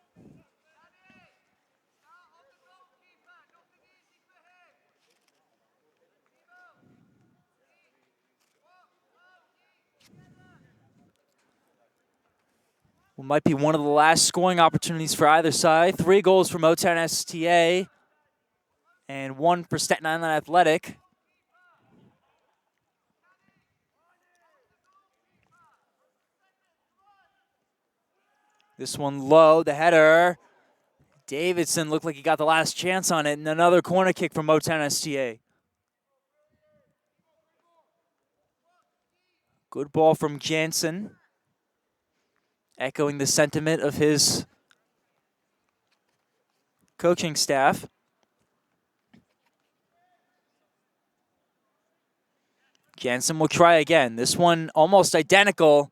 Well, might be one of the last scoring opportunities for either side. 3 goals for Motown STA and 1 for Staten Island Athletic. This one low, the header Davidson looked like he got the last chance on it, and another corner kick from Motown STA. Good ball from Jansen, echoing the sentiment of his coaching staff. Jansen will try again. This one almost identical,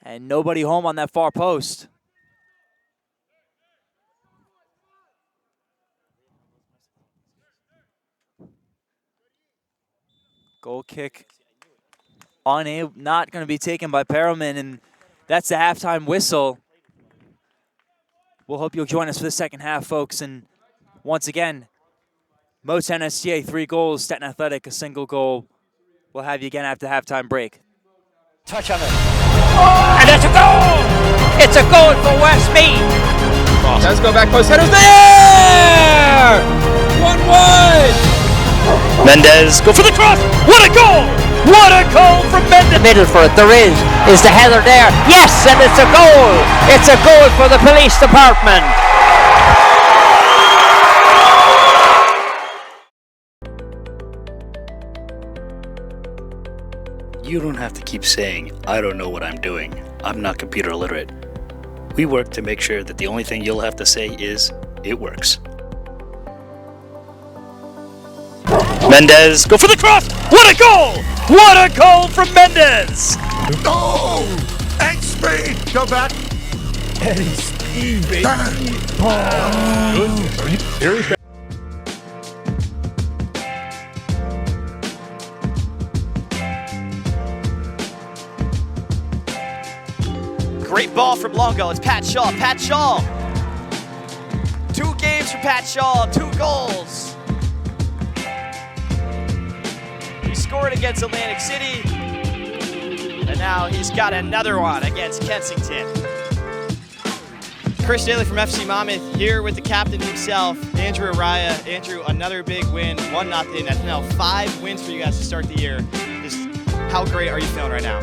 and nobody home on that far post. Goal kick not going to be taken by Perelman, and that's the halftime whistle. We'll hope you'll join us for the second half, folks. And once again, Motown STA 3 goals, Staten Athletic a single goal. We'll have you again after the halftime break. Touch on it. And it's a goal! It's a goal for Westmead. Does go back post. Header's there! 1-1! Mendez, go for the cross! What a goal! What a goal from Mendez! Middle for it, there is the header there. Yes, and it's a goal! It's a goal for the police department. You don't have to keep saying, I don't know what I'm doing. I'm not computer illiterate. We work to make sure that the only thing you'll have to say is, it works. Mendez, go for the cross! What a goal! What a goal from Mendez! Go! X-Speed! Go back! Eddie Steve, baby! Here he goes. Great ball from Longo. It's Pat Shaw. Pat Shaw. 2 games for Pat Shaw. 2 goals. He scored against Atlantic City. And now he's got another one against Kensington. Chris Daly from FC Monmouth here with the captain himself, Andrew Araya. Andrew, another big win, 1-0. That's now 5 wins for you guys to start the year. Just how great are you feeling right now?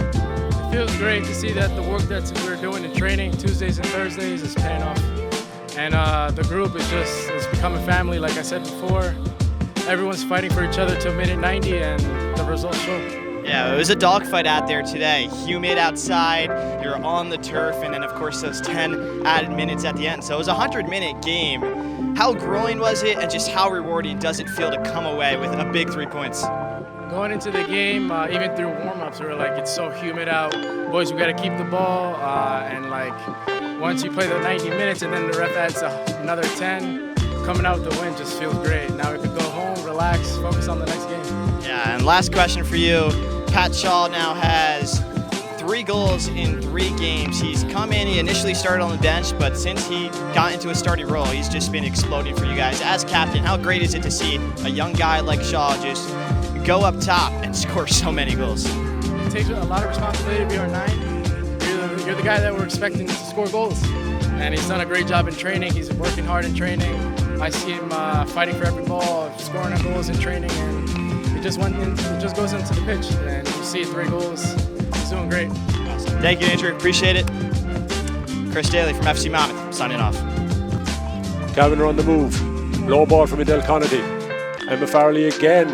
It feels great to see that the work that we're doing in training Tuesdays and Thursdays is paying off. And the group it's become a family, like I said before. Everyone's fighting for each other till minute 90, and the results show. Yeah, it was a dogfight out there today. Humid outside, you're on the turf, and then of course those 10 added minutes at the end. So it was a 100-minute game. How grueling was it, and just how rewarding does it feel to come away with a big 3 points? Going into the game, even through warm-ups, we were like, it's so humid out. Boys, we got to keep the ball. And like, once you play the 90 minutes and then the ref adds another 10, coming out with the win just feels great. Now we can go home, relax, focus on the next game. Yeah, and last question for you. Pat Shaw now has 3 goals in 3 games. He's come in, he initially started on the bench, but since he got into a starting role, he's just been exploding for you guys. As captain, how great is it to see a young guy like Shaw just go up top and score so many goals? It takes a lot of responsibility to be our 9. You're the guy that we're expecting to score goals. And he's done a great job in training. He's working hard in training. I see him fighting for every ball, scoring goals in training, and he just goes into the pitch. And you see 3 goals. He's doing great. Awesome. Thank you, Andrew. Appreciate it. Chris Daly from FC Monmouth, signing off. Kavanagh on the move. Low ball from Adele Connady. Emma Farley again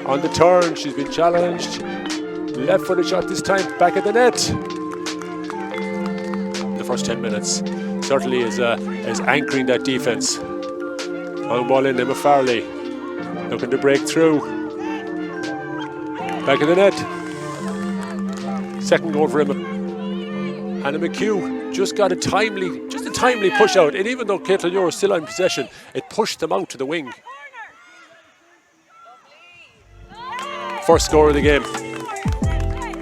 on the turn. She's been challenged. Left-footed shot this time, back at the net. The first 10 minutes certainly is anchoring that defence. Long ball in, Emma Farley looking to break through. Back of the net. Second goal for Emma. Hannah McHugh just got a timely push out, and even though Caitlin Euro is still in possession, it pushed them out to the wing. First score of the game.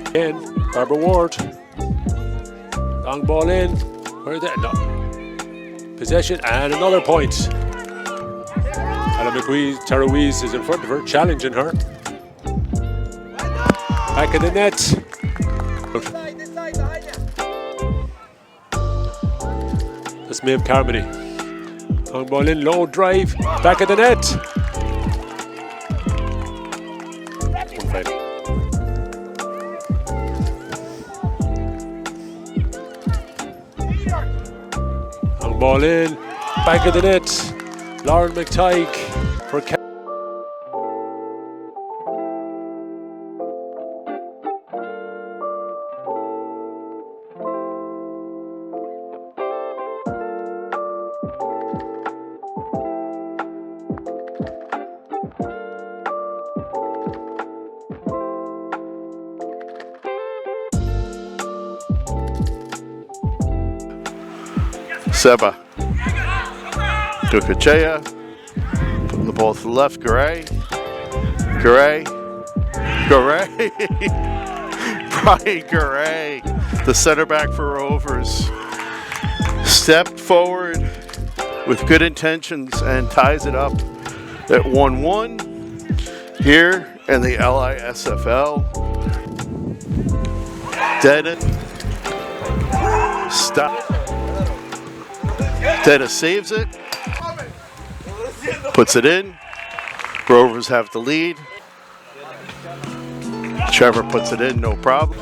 Again, Barbara Ward. Long ball in. Where that? No. Possession and another point. Ella McWeeze, Tara Weeze is in front of her, challenging her. Back of the net. That's Maeve Carmody. Long ball in, low drive, back of the net. One final. Long ball in, back of the net. Lauren McTighe for Seba. Dukachea. Putting the ball to the left. Garay. Garay. Garay. Brian Garay, the center back for Rovers, stepped forward with good intentions and ties it up at 1-1 here in the LISFL. Staten. Stop. Staten saves it, puts it in. Rovers have the lead. Trevor puts it in, no problem.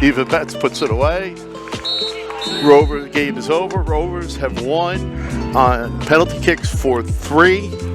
Even Betts puts it away. The game is over. Rovers have won on penalty kicks 4-3.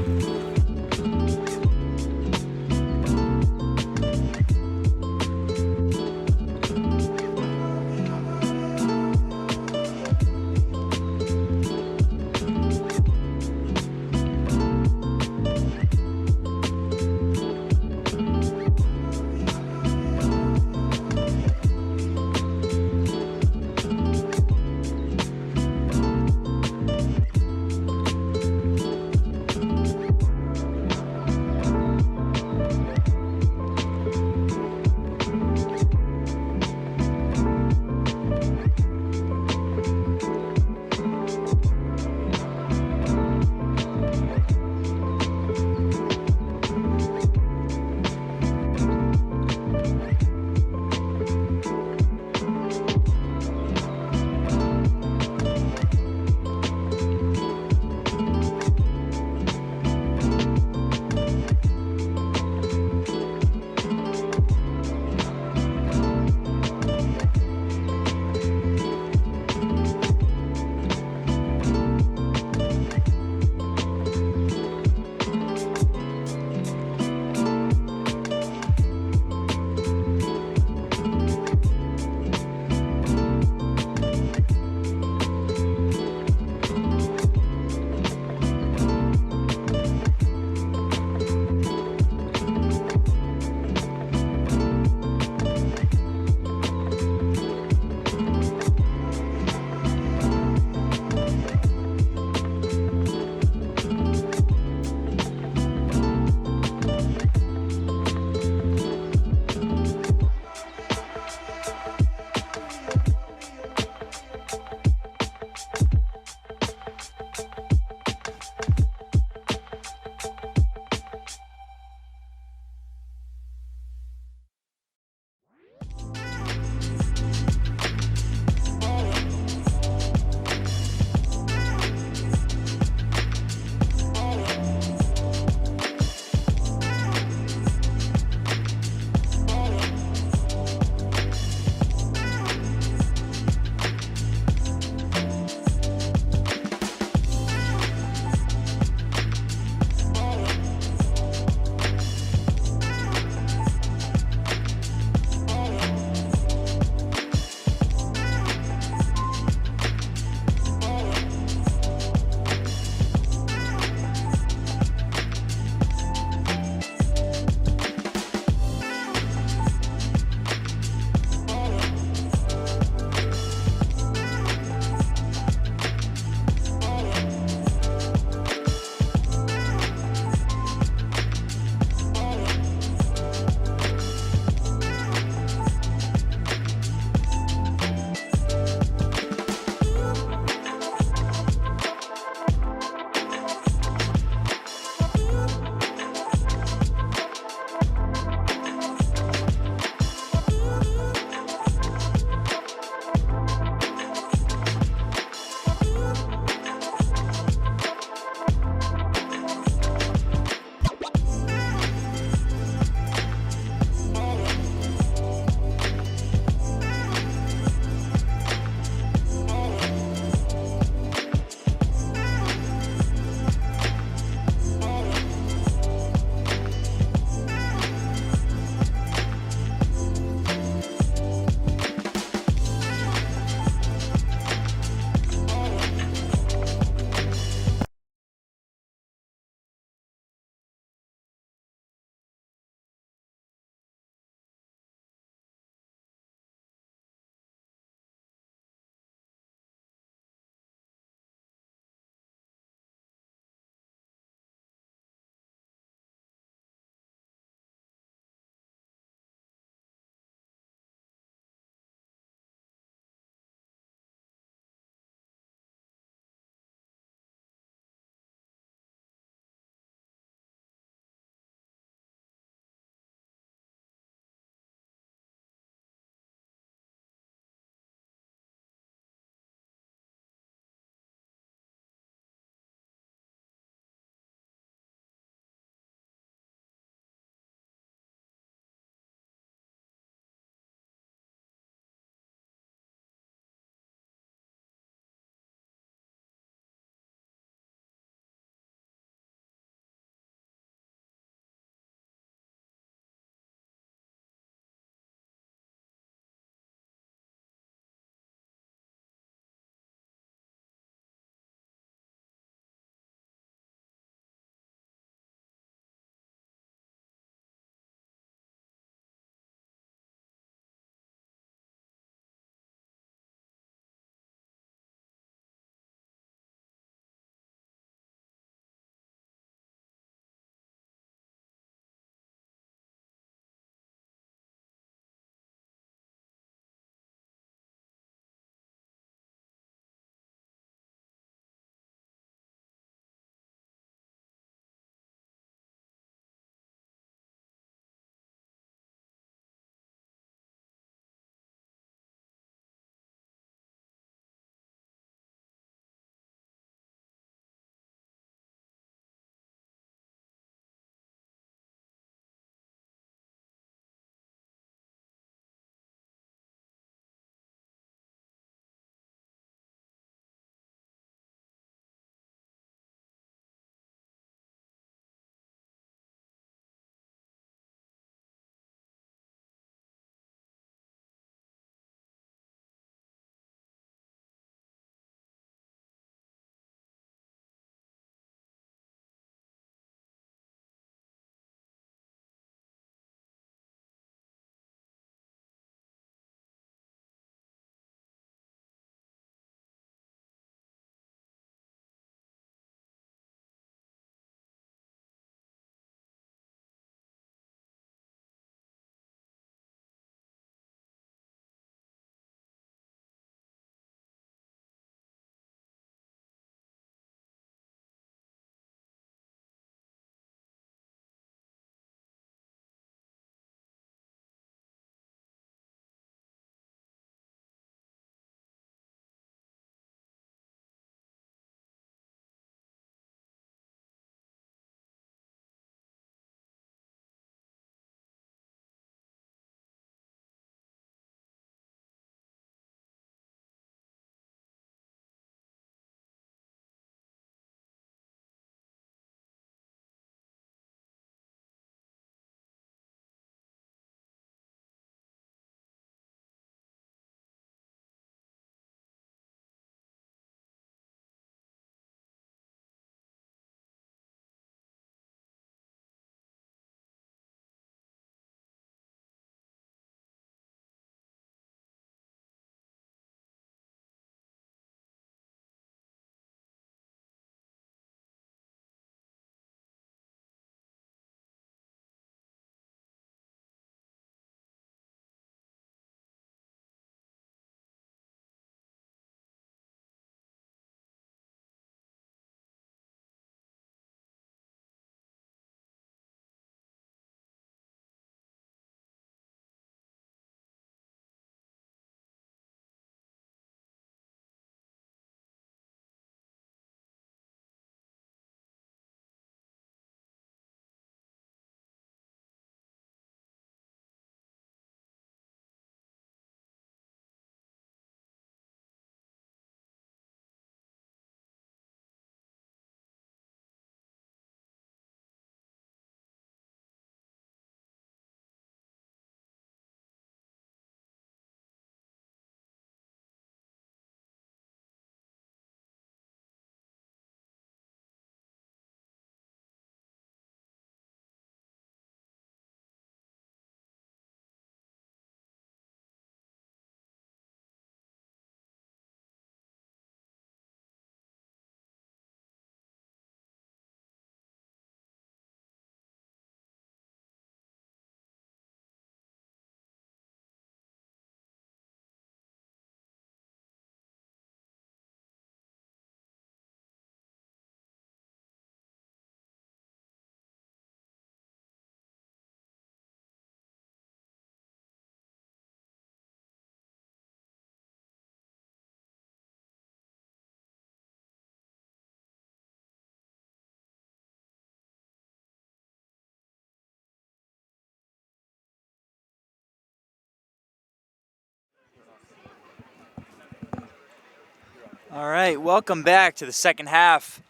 All right, welcome back to the second half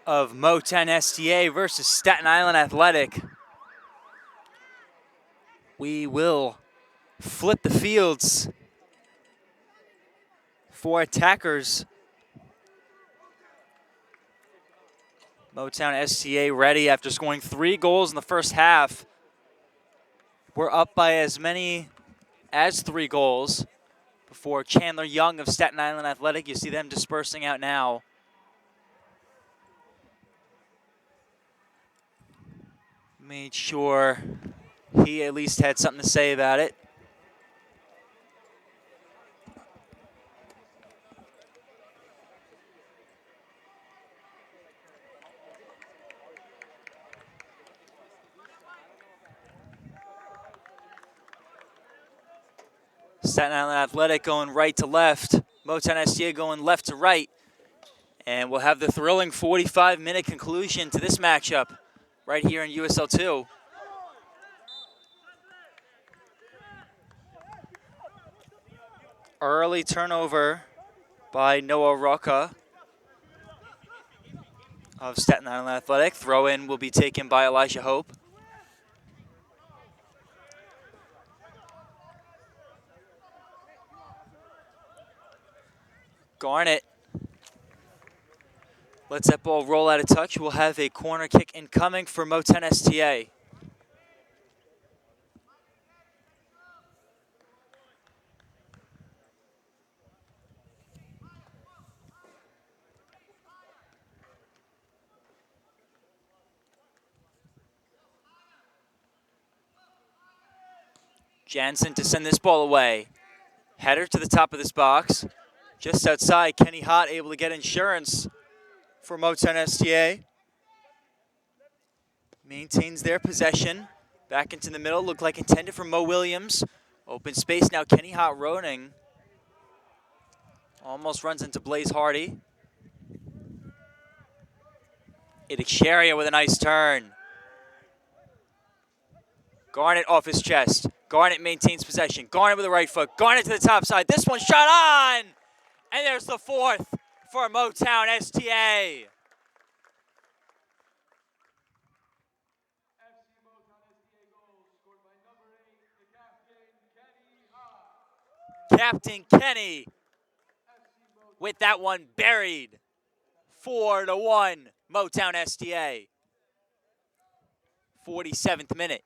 of Motown STA versus Staten Island Athletic. We will flip the fields for attackers. Motown STA ready after scoring 3 goals in the first half. We're up by as many as 3 goals before Chandler Young of Staten Island Athletic. You see them dispersing out now. Made sure he at least had something to say about it. Staten Island Athletic going right to left. Motown STA going left to right. And we'll have the thrilling 45-minute conclusion to this matchup right here in USL 2. Early turnover by Noah Roca of Staten Island Athletic. Throw-in will be taken by Elijah Hope. Garnett lets that ball roll out of touch. We'll have a corner kick incoming for Motown STA. Jansen to send this ball away. Header to the top of this box. Just outside, Kenny Hott able to get insurance for Motown STA. Maintains their possession. Back into the middle, looked like intended for Mo Williams. Open space now, Kenny Hott running. Almost runs into Blaze Hardy. Idixeria with a nice turn. Garnett off his chest. Garnett maintains possession. Garnett with the right foot. Garnett to the top side. This one shot on! And there's the 4th for Motown STA. Captain Kenny with that one buried. 4-1, Motown STA. 47th minute.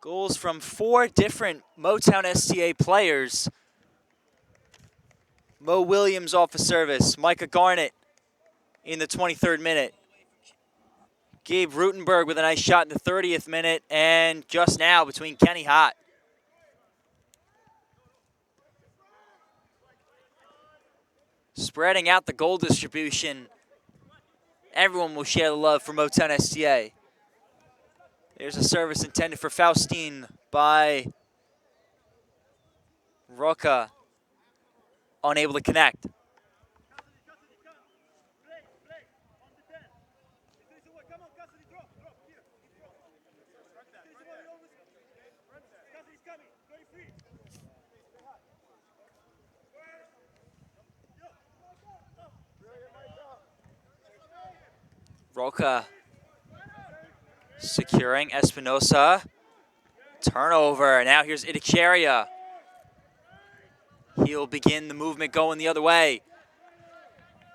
Goals from 4 different Motown STA players. Mo Williams off of service. Micah Garnett in the 23rd minute. Gabe Rutenberg with a nice shot in the 30th minute. And just now between Kenny Hott. Spreading out the goal distribution. Everyone will share the love for Motown STA. There's a service intended for Faustine by Roca. Unable to connect. Roca securing Espinosa. Turnover. Now here's Idixeria. He'll begin the movement going the other way.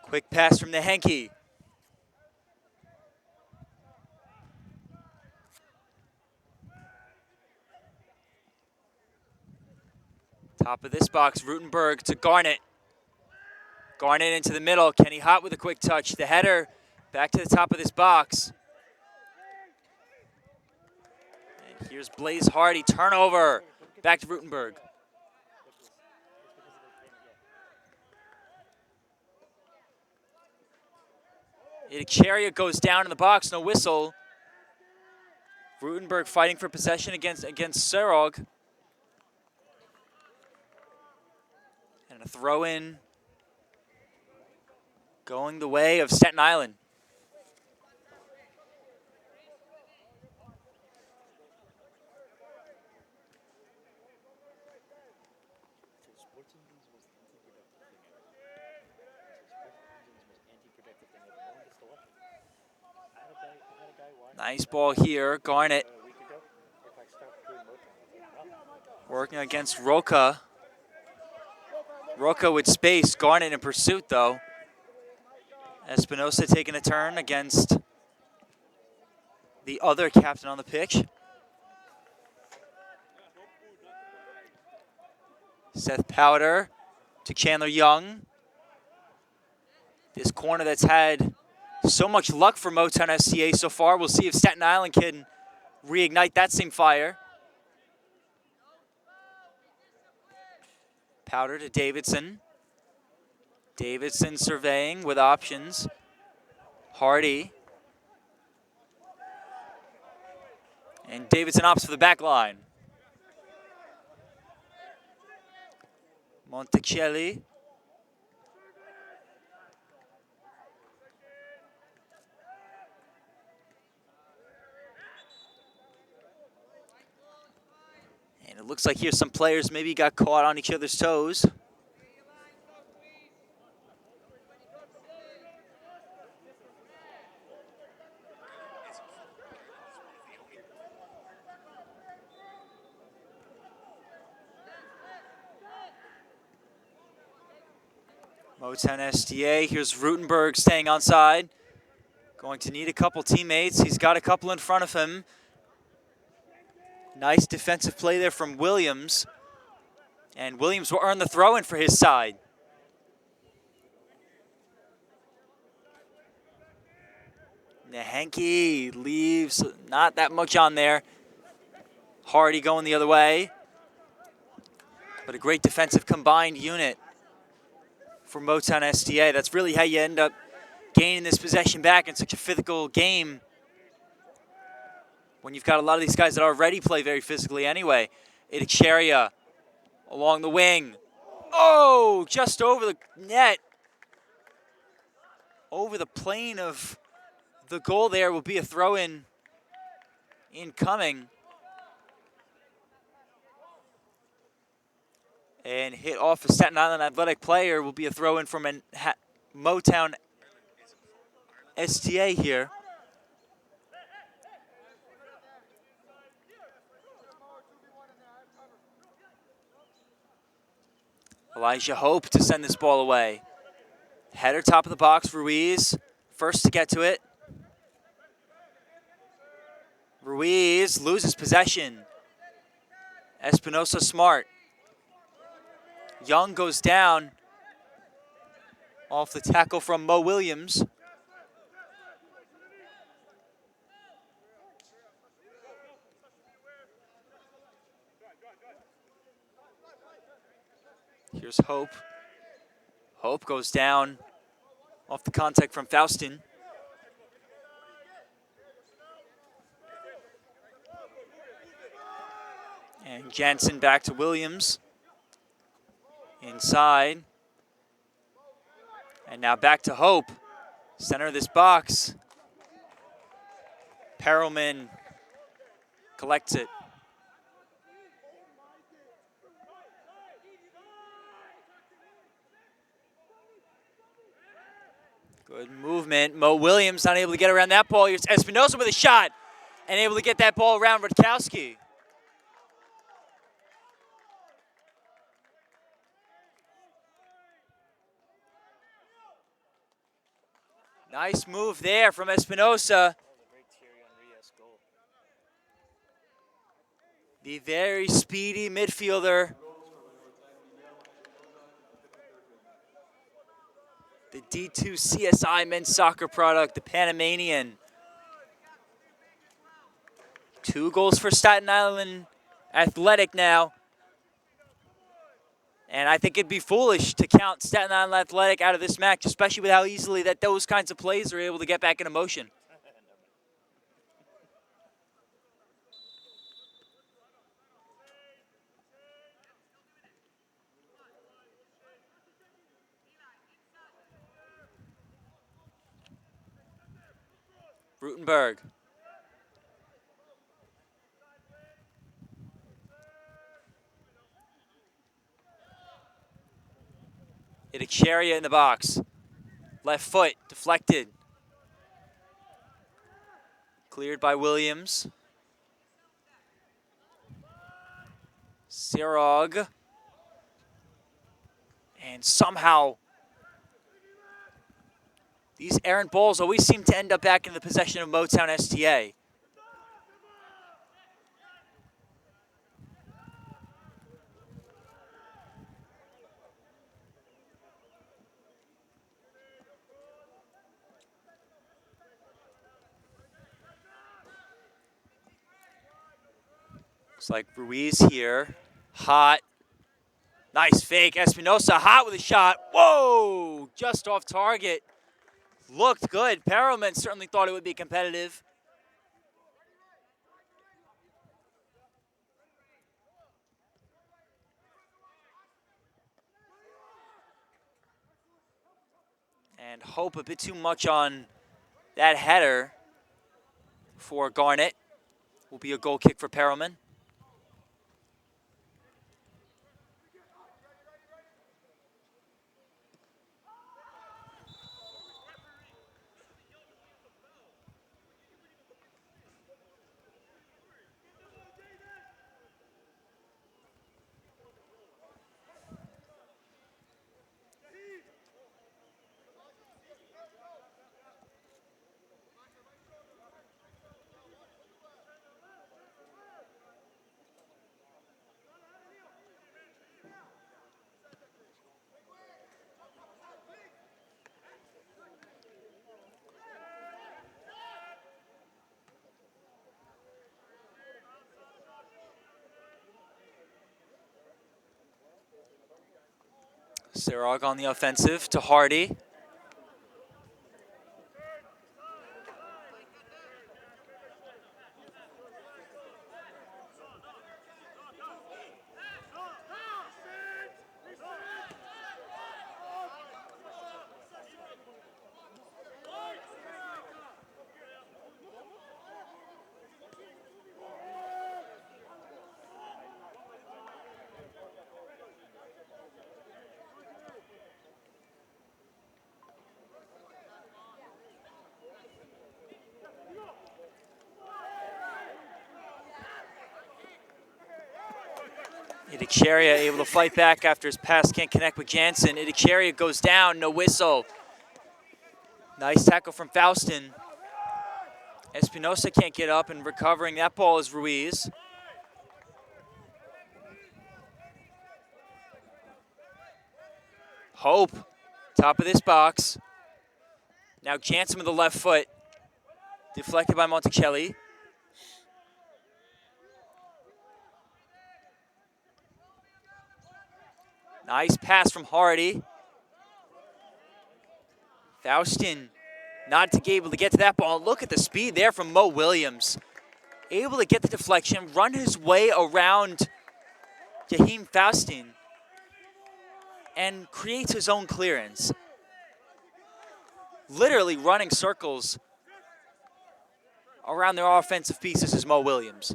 Quick pass from the Henke. Top of this box, Rutenberg to Garnett. Garnett into the middle. Kenny Hott with a quick touch. The header back to the top of this box. And here's Blaze Hardy. Turnover. Back to Rutenberg. Idixeria goes down in the box. No whistle. Rutenberg fighting for possession against Serog. And a throw-in going the way of Staten Island. Nice ball here, Garnett. Working against Roca. Roca with space, Garnett in pursuit though. Espinosa taking a turn against the other captain on the pitch. Seth Powder to Chandler Young. This corner that's had so much luck for Motown STA so far. We'll see if Staten Island can reignite that same fire. Powder to Davidson. Davidson surveying with options. Hardy. And Davidson opts for the back line. Monticelli. And it looks like here some players maybe got caught on each other's toes. Motown STA, here's Rutenberg staying onside. Going to need a couple teammates. He's got a couple in front of him. Nice defensive play there from Williams. And Williams will earn the throw-in for his side. Nahenke leaves not that much on there. Hardy going the other way. But a great defensive combined unit for Motown STA. That's really how you end up gaining this possession back in such a physical game, when you've got a lot of these guys that already play very physically anyway. Itexeria along the wing. Oh, just over the net. Over the plane of the goal there will be a throw-in incoming. And hit off a Staten Island Athletic player will be a throw-in from a Motown STA here. Elijah Hope to send this ball away. Header top of the box, Ruiz first to get to it. Ruiz loses possession. Espinosa smart. Young goes down off the tackle from Mo Williams. Here's Hope. Hope goes down off the contact from Faustin. And Jansen back to Williams. Inside. And now back to Hope. Center of this box. Perelman collects it. Good movement. Mo Williams not able to get around that ball. Here's Espinosa with a shot and able to get that ball around Rutkowski. Nice move there from Espinosa. The very speedy midfielder. The D2 CSI men's soccer product, the Panamanian. 2 goals for Staten Island Athletic now. And I think it'd be foolish to count Staten Island Athletic out of this match, especially with how easily that those kinds of plays are able to get back into motion. Rutenberg. Itexeria in the box. Left foot deflected. Cleared by Williams. Sirog. And somehow, these errant balls always seem to end up back in the possession of Motown STA. Looks like Ruiz here. Hot. Nice fake. Espinosa hot with a shot. Whoa! Just off target. Looked good. Perelman certainly thought it would be competitive. And hope a bit too much on that header for Garnett. Will be a goal kick for Perelman. Sirog on the offensive to Hardy. Itexeria able to fight back after his pass can't connect with Jansen. Itexeria goes down, no whistle. Nice tackle from Faustin. Espinosa can't get up, and recovering that ball is Ruiz. Hope, top of this box. Now Jansen with the left foot. Deflected by Monticelli. Nice pass from Hardy. Faustin not able to get to that ball. Look at the speed there from Mo Williams. Able to get the deflection, run his way around Jaheim Faustin, and creates his own clearance. Literally running circles around their offensive pieces is Mo Williams.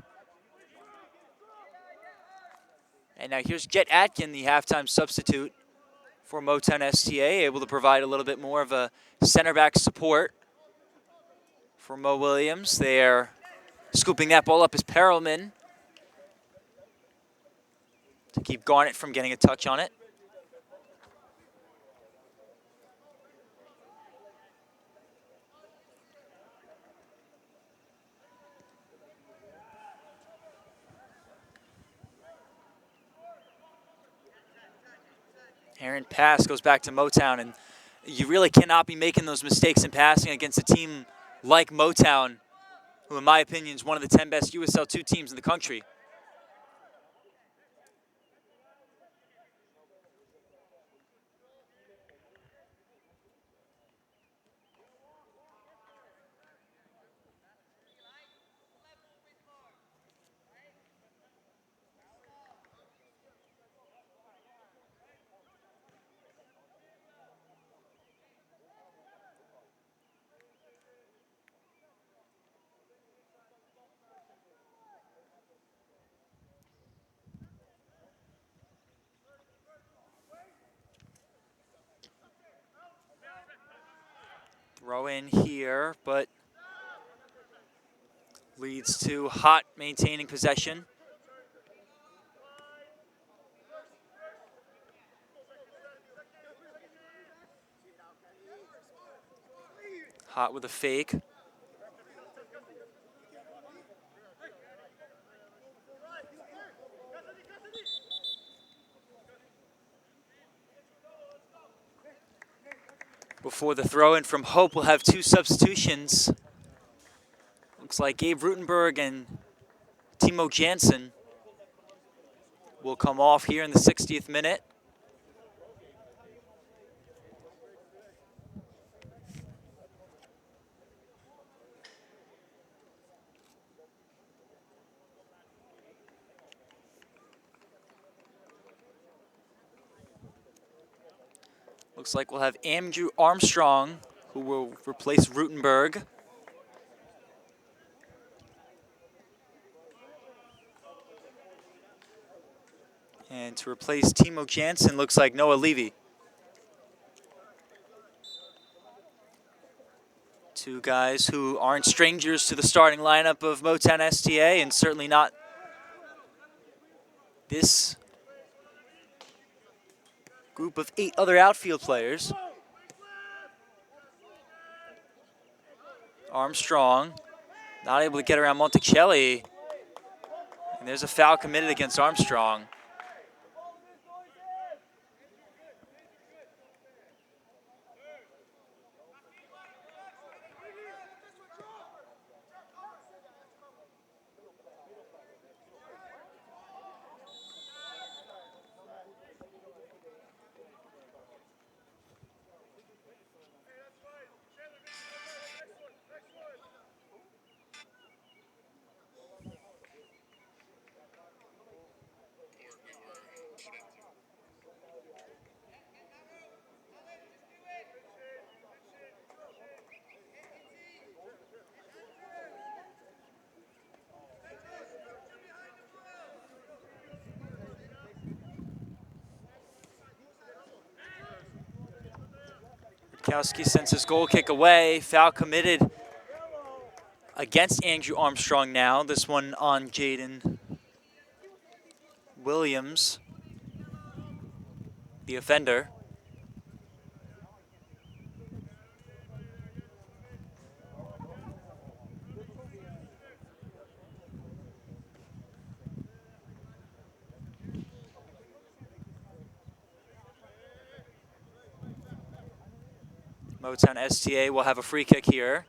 And now here's Jet Atkin, the halftime substitute for Motown STA, able to provide a little bit more of a center back support for Mo Williams. They're scooping that ball up as Perelman to keep Garnett from getting a touch on it. Errant pass goes back to Motown, and you really cannot be making those mistakes in passing against a team like Motown, who in my opinion is one of the 10 best USL 2 teams in the country. Throw in here, but leads to Hot maintaining possession. Hot with a fake. Before the throw-in from Hope, we'll have two substitutions. Looks like Gabe Rutenberg and Timo Jansen will come off here in the 60th minute. Looks like we'll have Andrew Armstrong, who will replace Rutenberg. And to replace Timo Jansen, looks like Noah Levy. Two guys who aren't strangers to the starting lineup of Motown STA, and certainly not this group of 8 other outfield players. Armstrong not able to get around Monticelli. And there's a foul committed against Armstrong. Kowski sends his goal kick away. Foul committed against Andrew Armstrong now. This one on Jaden Williams, the offender. Motown STA will have a free kick here.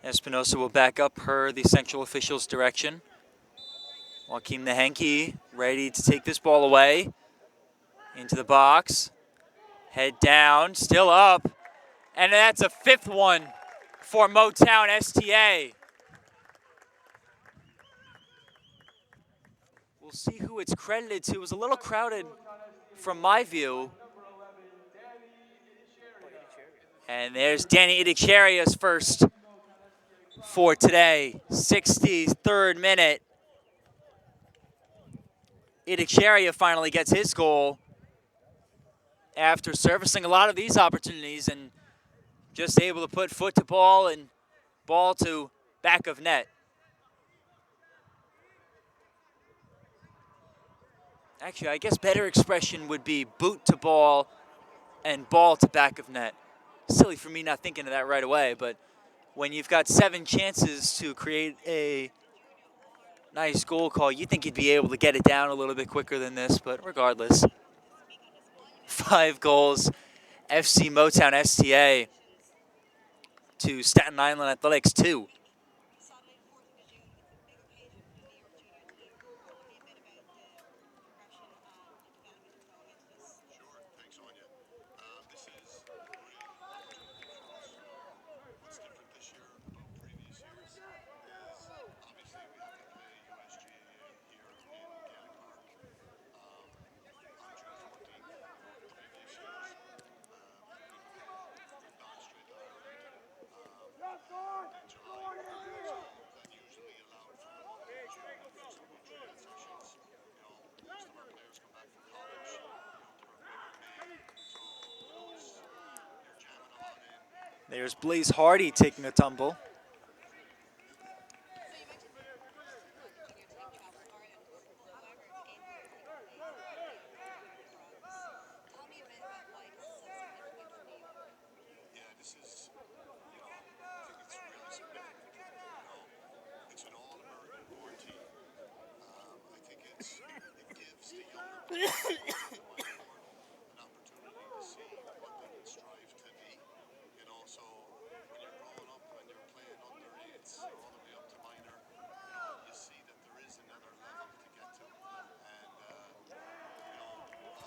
Espinosa will back up per the central official's direction. Joaquim Nahenki ready to take this ball away. Into the box. Head down, still up. And that's a 5th one for Motown STA. We'll see who it's credited to. It was a little crowded from my view. And there's Danny Idicheria's first for today. 63rd minute. Idicheria finally gets his goal after servicing a lot of these opportunities and just able to put foot to ball and ball to back of net. Actually, I guess better expression would be boot to ball and ball to back of net. Silly for me not thinking of that right away, but when you've got 7 chances to create a nice goal call, you think you'd be able to get it down a little bit quicker than this, but regardless. 5 goals, FC Motown STA to Staten Island Athletics 2. There's Blaze Hardy taking a tumble.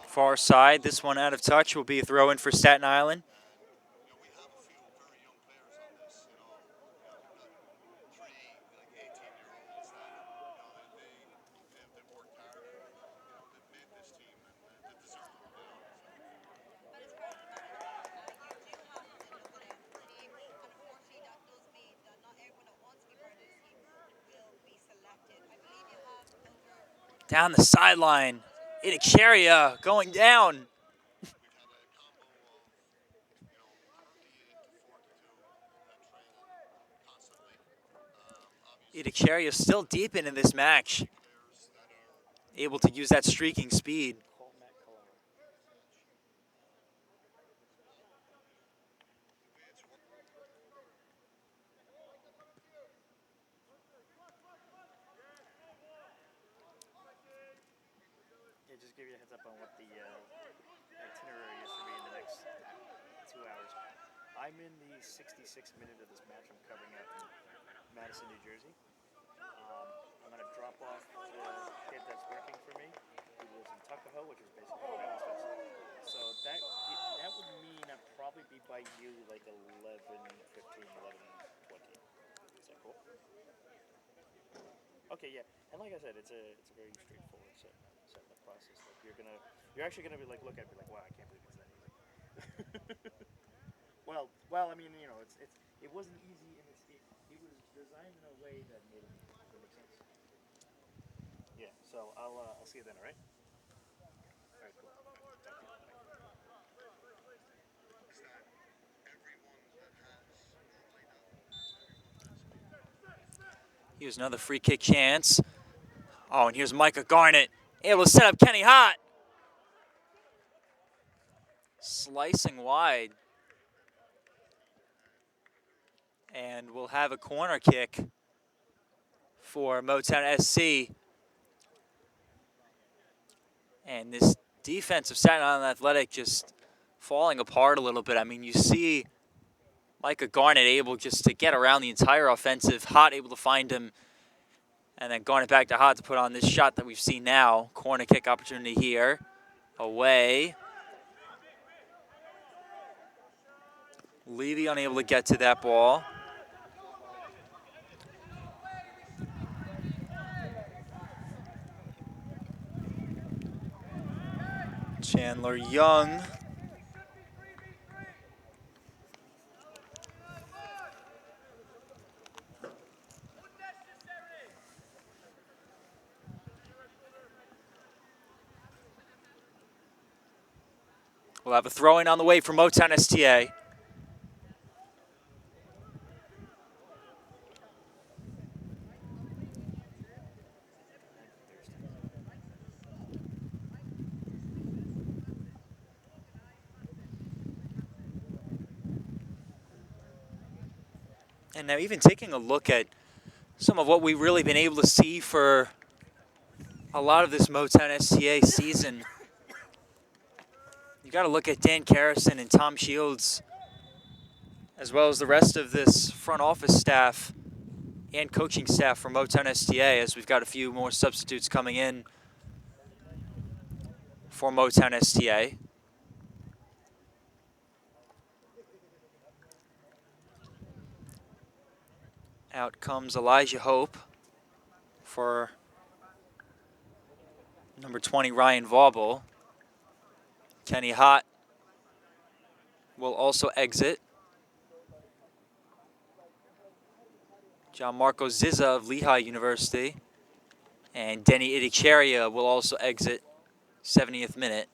Far side, this one out of touch will be a throw in for Staten Island. Down the sideline, Idicharia going down. Idicharia still deep into this match, able to use that streaking speed. Just give you a heads up on what the itinerary is for me in the next 2 hours. I'm in the 66th minute of this match. I'm covering up in Madison, New Jersey. I'm going to drop off the kid that's working for me, who lives in Tuckahoe, which is basically Madison. So that would mean I'd probably be by you like 11:15, 11:20. Is that cool? Okay, yeah. And like I said, it's a very straightforward setup process. Like you're actually gonna be like look at it, be like, wow, I can't believe it's that easy. well, I mean, you know, it wasn't easy, and it was designed in a way that made it easy. Does that make sense? Yeah. So I'll see you then. All right. All right. Cool. Here's another free kick chance. Oh, and here's Micah Garnett, able to set up Kenny Hott. Slicing wide. And we'll have a corner kick for Motown SC. And this defense of Staten Island Athletic just falling apart a little bit. I mean, you see Micah Garnett able just to get around the entire offensive. Hott able to find him. And then Garnett back to Hott to put on this shot that we've seen now. Corner kick opportunity here. Away. Levy unable to get to that ball. Chandler Young. We'll have a throw-in on the way for Motown STA. And now even taking a look at some of what we've really been able to see for a lot of this Motown STA season, you got to look at Dan Carrison and Tom Shields, as well as the rest of this front office staff and coaching staff for Motown STA, as we've got a few more substitutes coming in for Motown STA. Out comes Elijah Hope for number 20, Ryan Vauble. Kenny Hott will also exit. John Marco Zizza of Lehigh University. And Denny Idicharia will also exit 70th minute.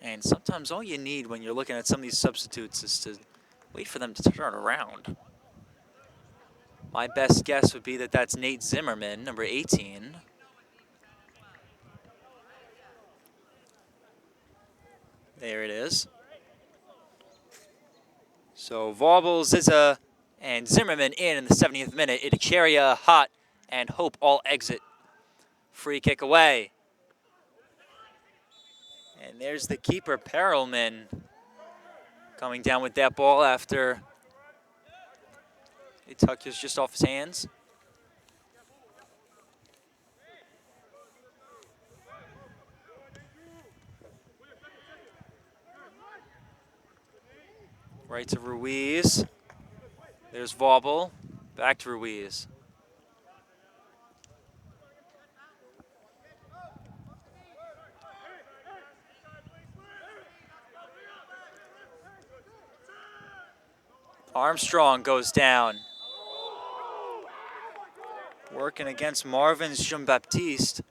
And sometimes all you need when you're looking at some of these substitutes is to wait for them to turn around. My best guess would be that that's Nate Zimmerman, number 18. There it is. So Vauble, Zizza, and Zimmerman in the 70th minute. Itcheria, Hot, and Hope all exit. Free kick away. And there's the keeper, Perelman, coming down with that ball after it touches just off his hands. Right to Ruiz. There's Vauble. Back to Ruiz. Armstrong goes down. Working against Marvin's Jean-Baptiste.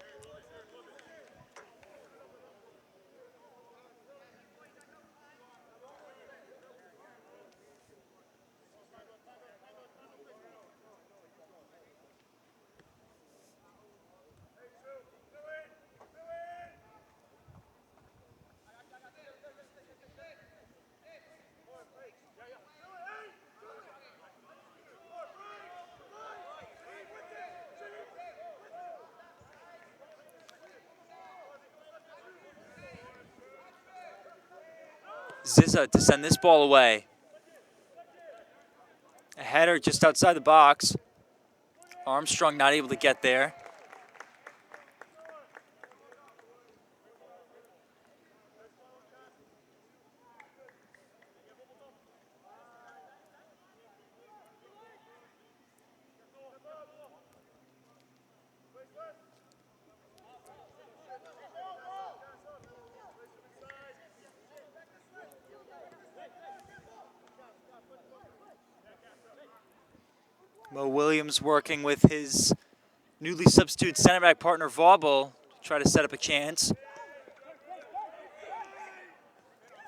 Zizza to send this ball away. A header just outside the box. Armstrong not able to get there. Mo Williams working with his newly substituted center back partner Vauble to try to set up a chance.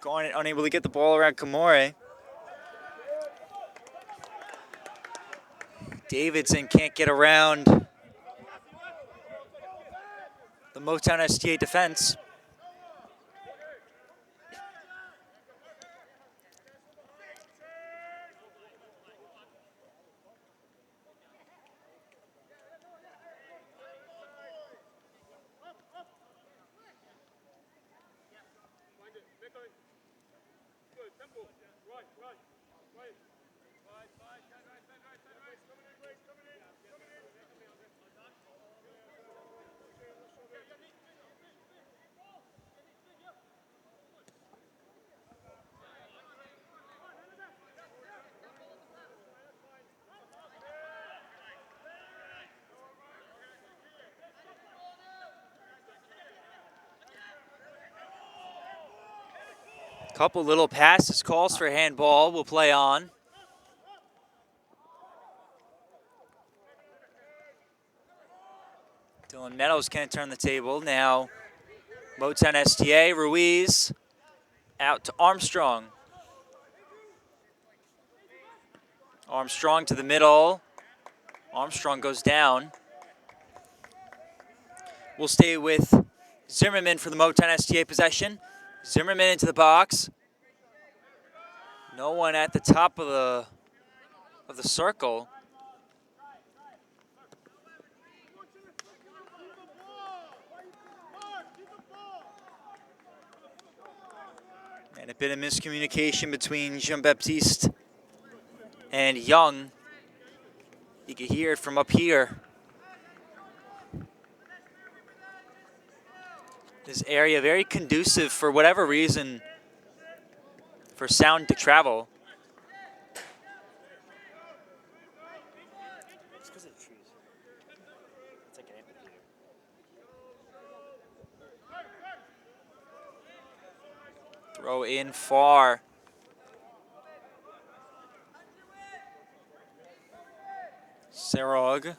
Garnett unable to get the ball around Kamore. Davidson can't get around the Motown STA defense. Couple little passes, calls for handball, will play on. Dylan Meadows can't turn the table. Now Motown STA, Ruiz out to Armstrong. Armstrong to the middle. Armstrong goes down. We'll stay with Zimmerman for the Motown STA possession. Zimmerman into the box. No one at the top of the circle. And a bit of miscommunication between Jean-Baptiste and Young. You can hear it from up here. This area very conducive for whatever reason for sound to travel. It's because of the trees. It's like an amphitheater. Throw in far. Serog.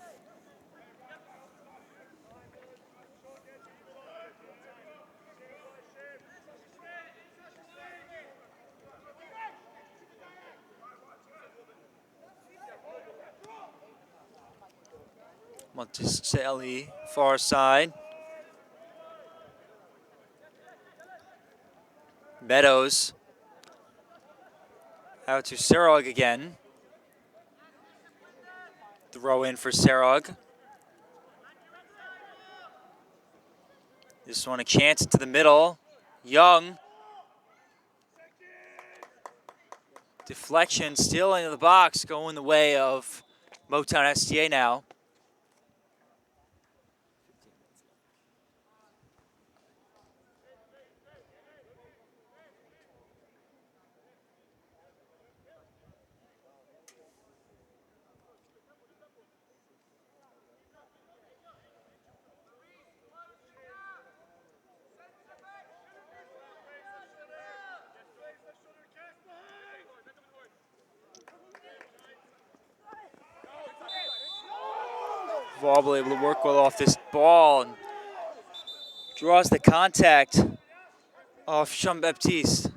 Monticelli, far side. Meadows out to Serog again. Throw in for Serog. This one a chance to the middle. Young. Deflection still into the box, going the way of Motown STA now. Vauble able to work well off this ball and draws the contact off Jean-Baptiste.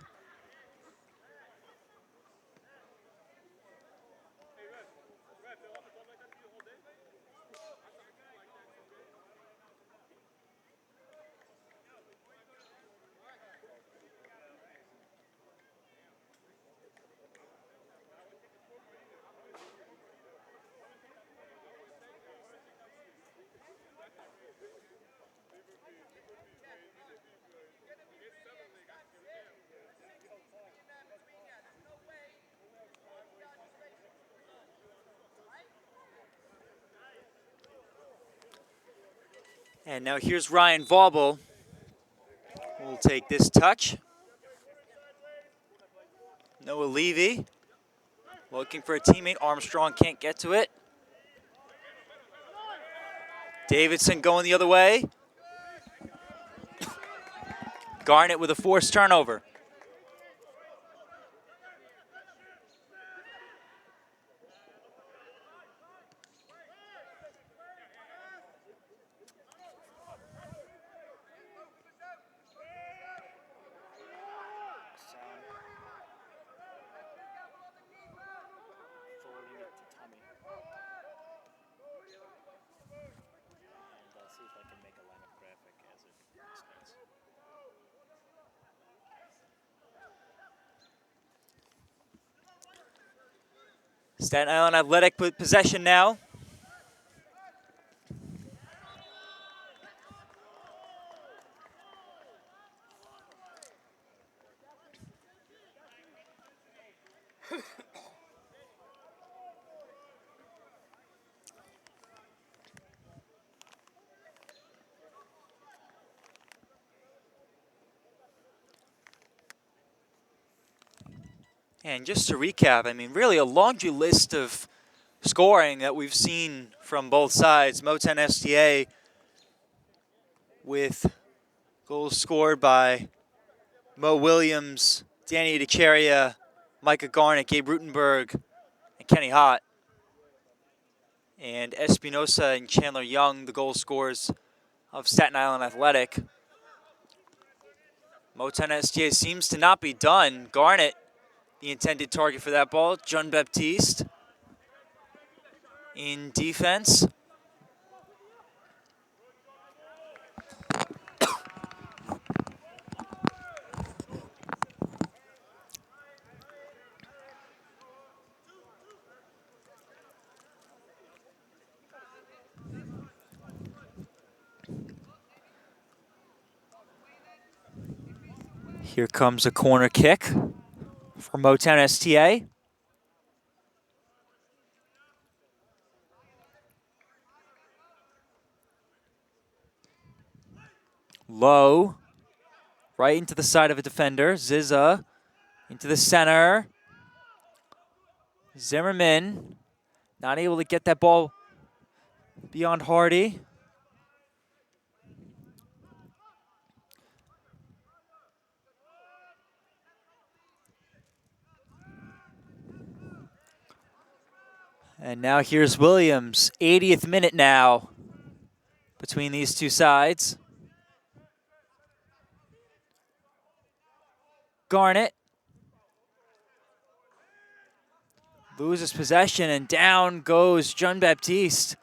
And now here's Ryan Vauble. We'll take this touch. Noah Levy looking for a teammate. Armstrong can't get to it. Davidson going the other way. Garnett with a forced turnover. Staten Island Athletic with possession now. And just to recap, I mean, really a laundry list of scoring that we've seen from both sides. Motown STA with goals scored by Mo Williams, Danny DeCheria, Micah Garnett, Gabe Rutenberg, and Kenny Hott. And Espinosa and Chandler Young, the goal scorers of Staten Island Athletic. Motown STA seems to not be done. Garnett, the intended target for that ball. Jean-Baptiste in defense. Here comes a corner kick for Motown STA. Low, right into the side of a defender. Ziza into the center. Zimmerman not able to get that ball beyond Hardy. And now here's Williams, 80th minute now between these two sides. Garnett loses possession and down goes Jean-Baptiste.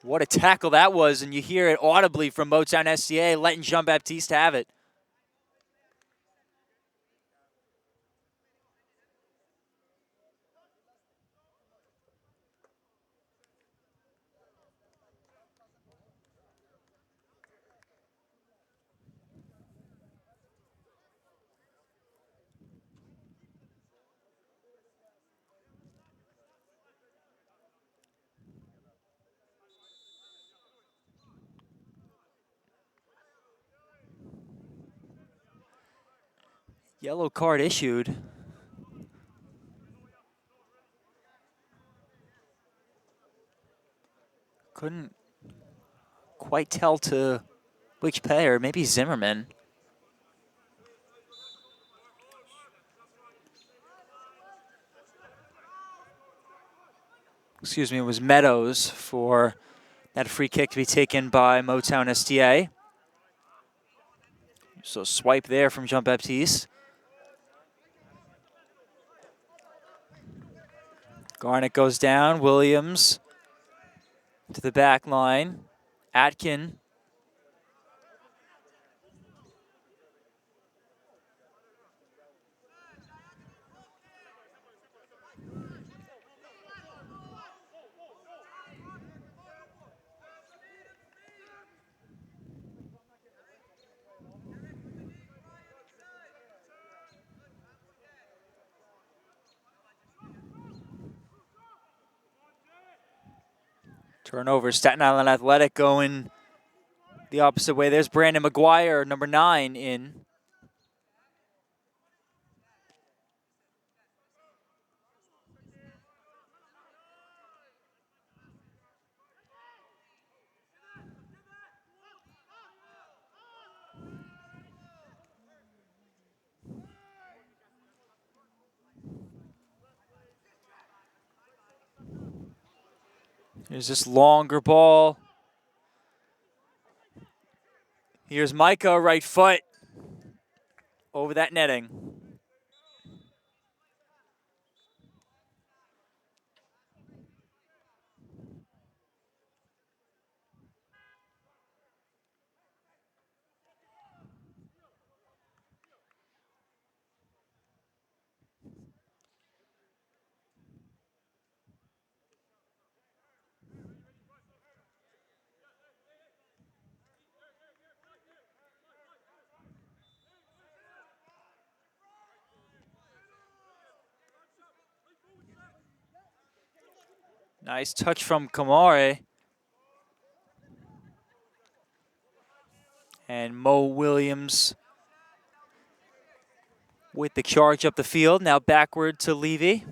What a tackle that was, and you hear it audibly from Motown STA, letting Jean-Baptiste have it. Yellow card issued. Couldn't quite tell to which player, maybe Zimmerman. Excuse me, it was Meadows for that free kick to be taken by Motown STA. So swipe there from Jean-Baptiste. Garnett goes down, Williams to the back line. Atkin. Turnover, Staten Island Athletic going the opposite way. There's Brandon McGuire, number 9, in. Here's this longer ball. Here's Micah, right foot over that netting. Nice touch from Kamare. And Mo Williams with the charge up the field. Now backward to Levy.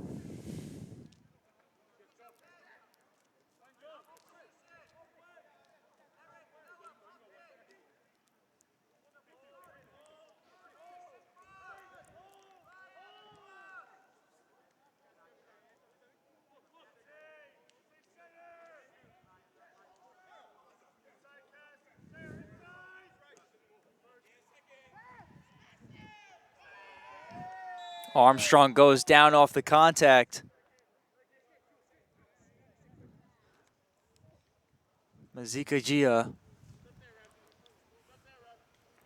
Armstrong goes down off the contact. Mazika Gia,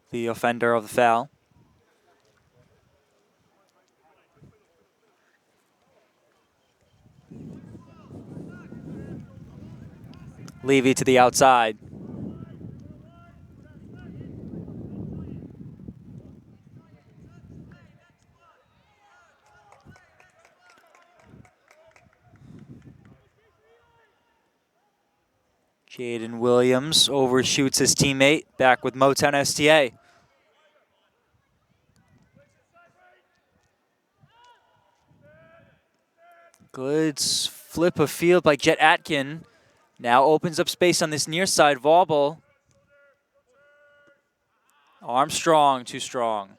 the offender of the foul. Levy to the outside. Jaden Williams overshoots his teammate, back with Motown STA. Good flip of field by Jet Atkin. Now opens up space on this near side, Vauble. Armstrong, too strong.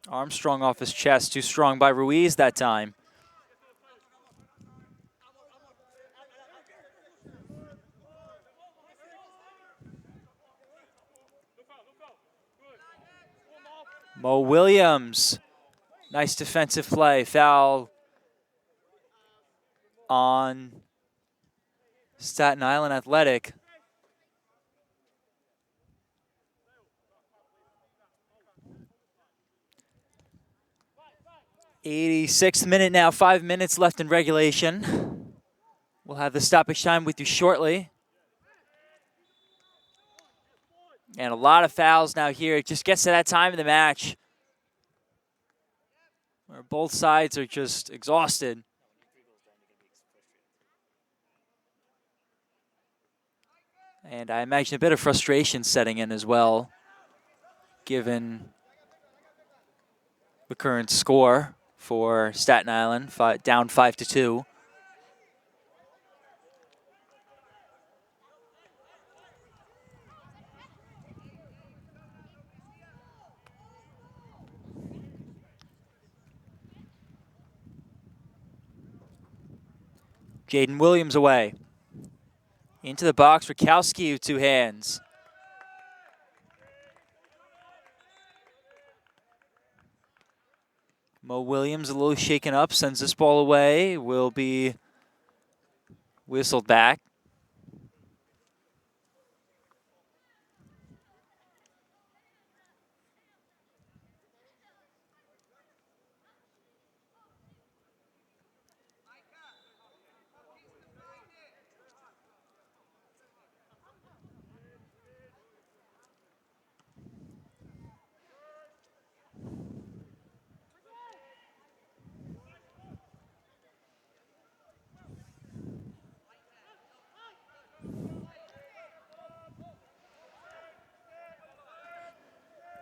Armstrong off his chest, too strong by Ruiz that time. Mo Williams, nice defensive play. Foul on Staten Island Athletic. '86th minute now, 5 minutes left in regulation. We'll have the stoppage time with you shortly. And a lot of fouls now here. It just gets to that time of the match where both sides are just exhausted. And I imagine a bit of frustration setting in as well, given the current score for Staten Island, down 5-2. Jaden Williams away. Into the box for Kowski with two hands. Mo Williams a little shaken up, sends this ball away, will be whistled back.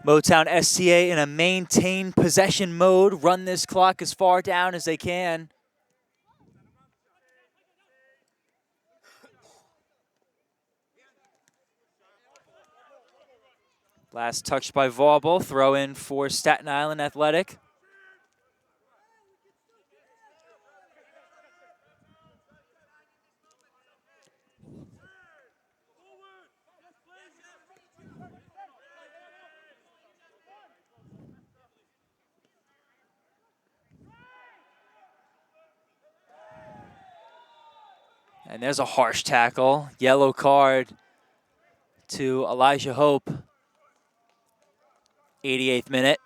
Motown STA in a maintain possession mode, run this clock as far down as they can. Last touch by Vauble, throw in for Staten Island Athletic. And there's a harsh tackle, yellow card to Elijah Hope. 88th minute.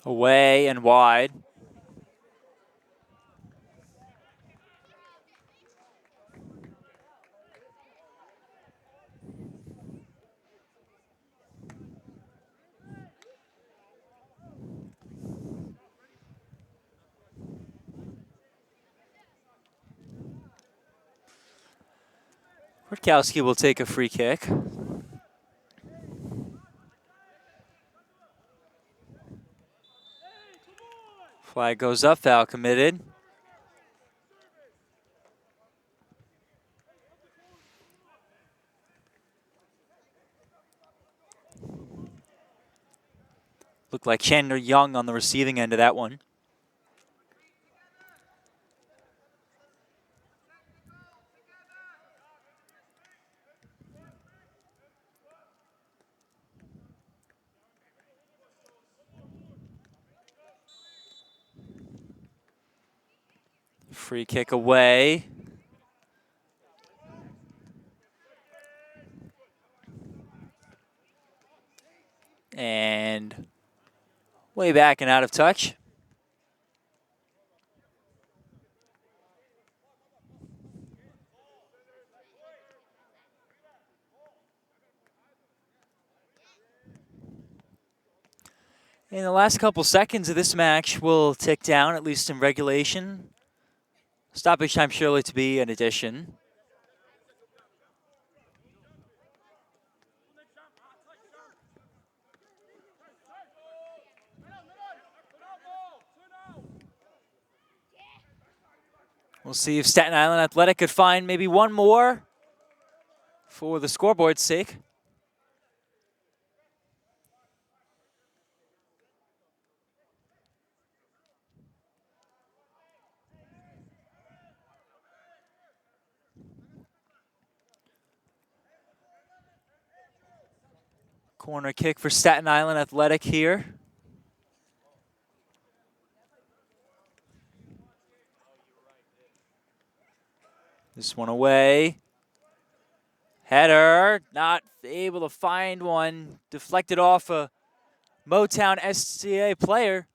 Away and wide. Rutkowski will take a free kick. Flag goes up, foul committed. Looked like Chandler Young on the receiving end of that one. Free kick away. And way back and out of touch. In the last couple seconds of this match will tick down, at least in regulation. Stoppage time surely to be an addition. We'll see if Staten Island Athletic could find maybe one more for the scoreboard's sake. Corner kick for Staten Island Athletic here. This one away. Header, not able to find one. Deflected off a Motown STA player.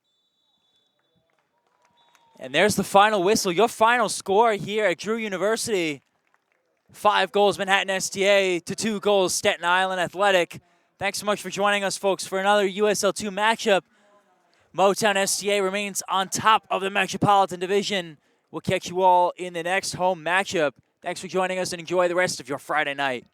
And there's the final whistle. Your final score here at Drew University. 5 goals Manhattan STA to 2 goals Staten Island Athletic. Thanks so much for joining us, folks, for another USL 2 matchup. Motown STA remains on top of the Metropolitan Division. We'll catch you all in the next home matchup. Thanks for joining us and enjoy the rest of your Friday night.